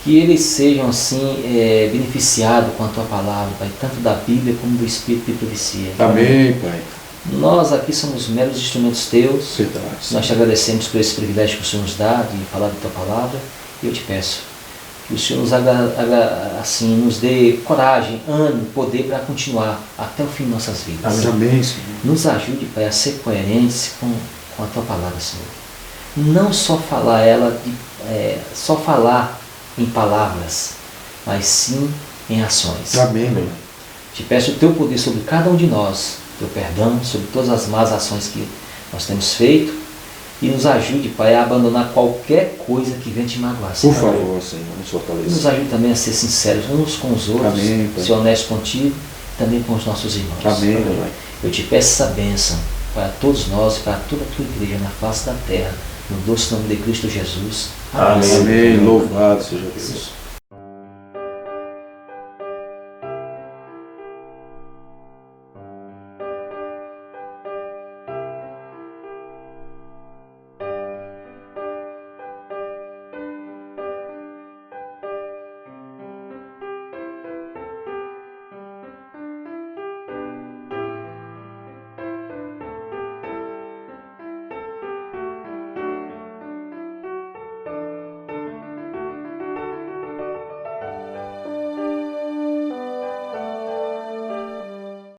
Que eles sejam assim beneficiados com a Tua palavra, Pai, tanto da Bíblia como do Espírito de profecia. Amém, Pai. Nós aqui somos meros instrumentos Teus. Verdade. Nós te agradecemos por esse privilégio que o Senhor nos dá de falar da Tua palavra. E eu te peço que o Senhor nos dê coragem, ânimo, poder para continuar até o fim de nossas vidas. Amém, Senhor. Nos ajude, Pai, a ser coerentes com a Tua palavra, Senhor. Não só falar só falar em palavras, mas sim em ações. Amém, meu. Te peço o Teu poder sobre cada um de nós, Teu perdão sobre todas as más ações que nós temos feito, e nos ajude, Pai, a abandonar qualquer coisa que venha te magoar, Por Senhor. favor, Senhor, nos E fortaleça. nos ajude também a ser sinceros uns com os outros, Amém, Pai. ser honestos contigo e também com os nossos irmãos. Amém, meu Pai. Eu te peço essa bênção para todos nós e para toda a Tua igreja na face da terra, no doce nome de Cristo Jesus. Amém. Louvado seja Deus.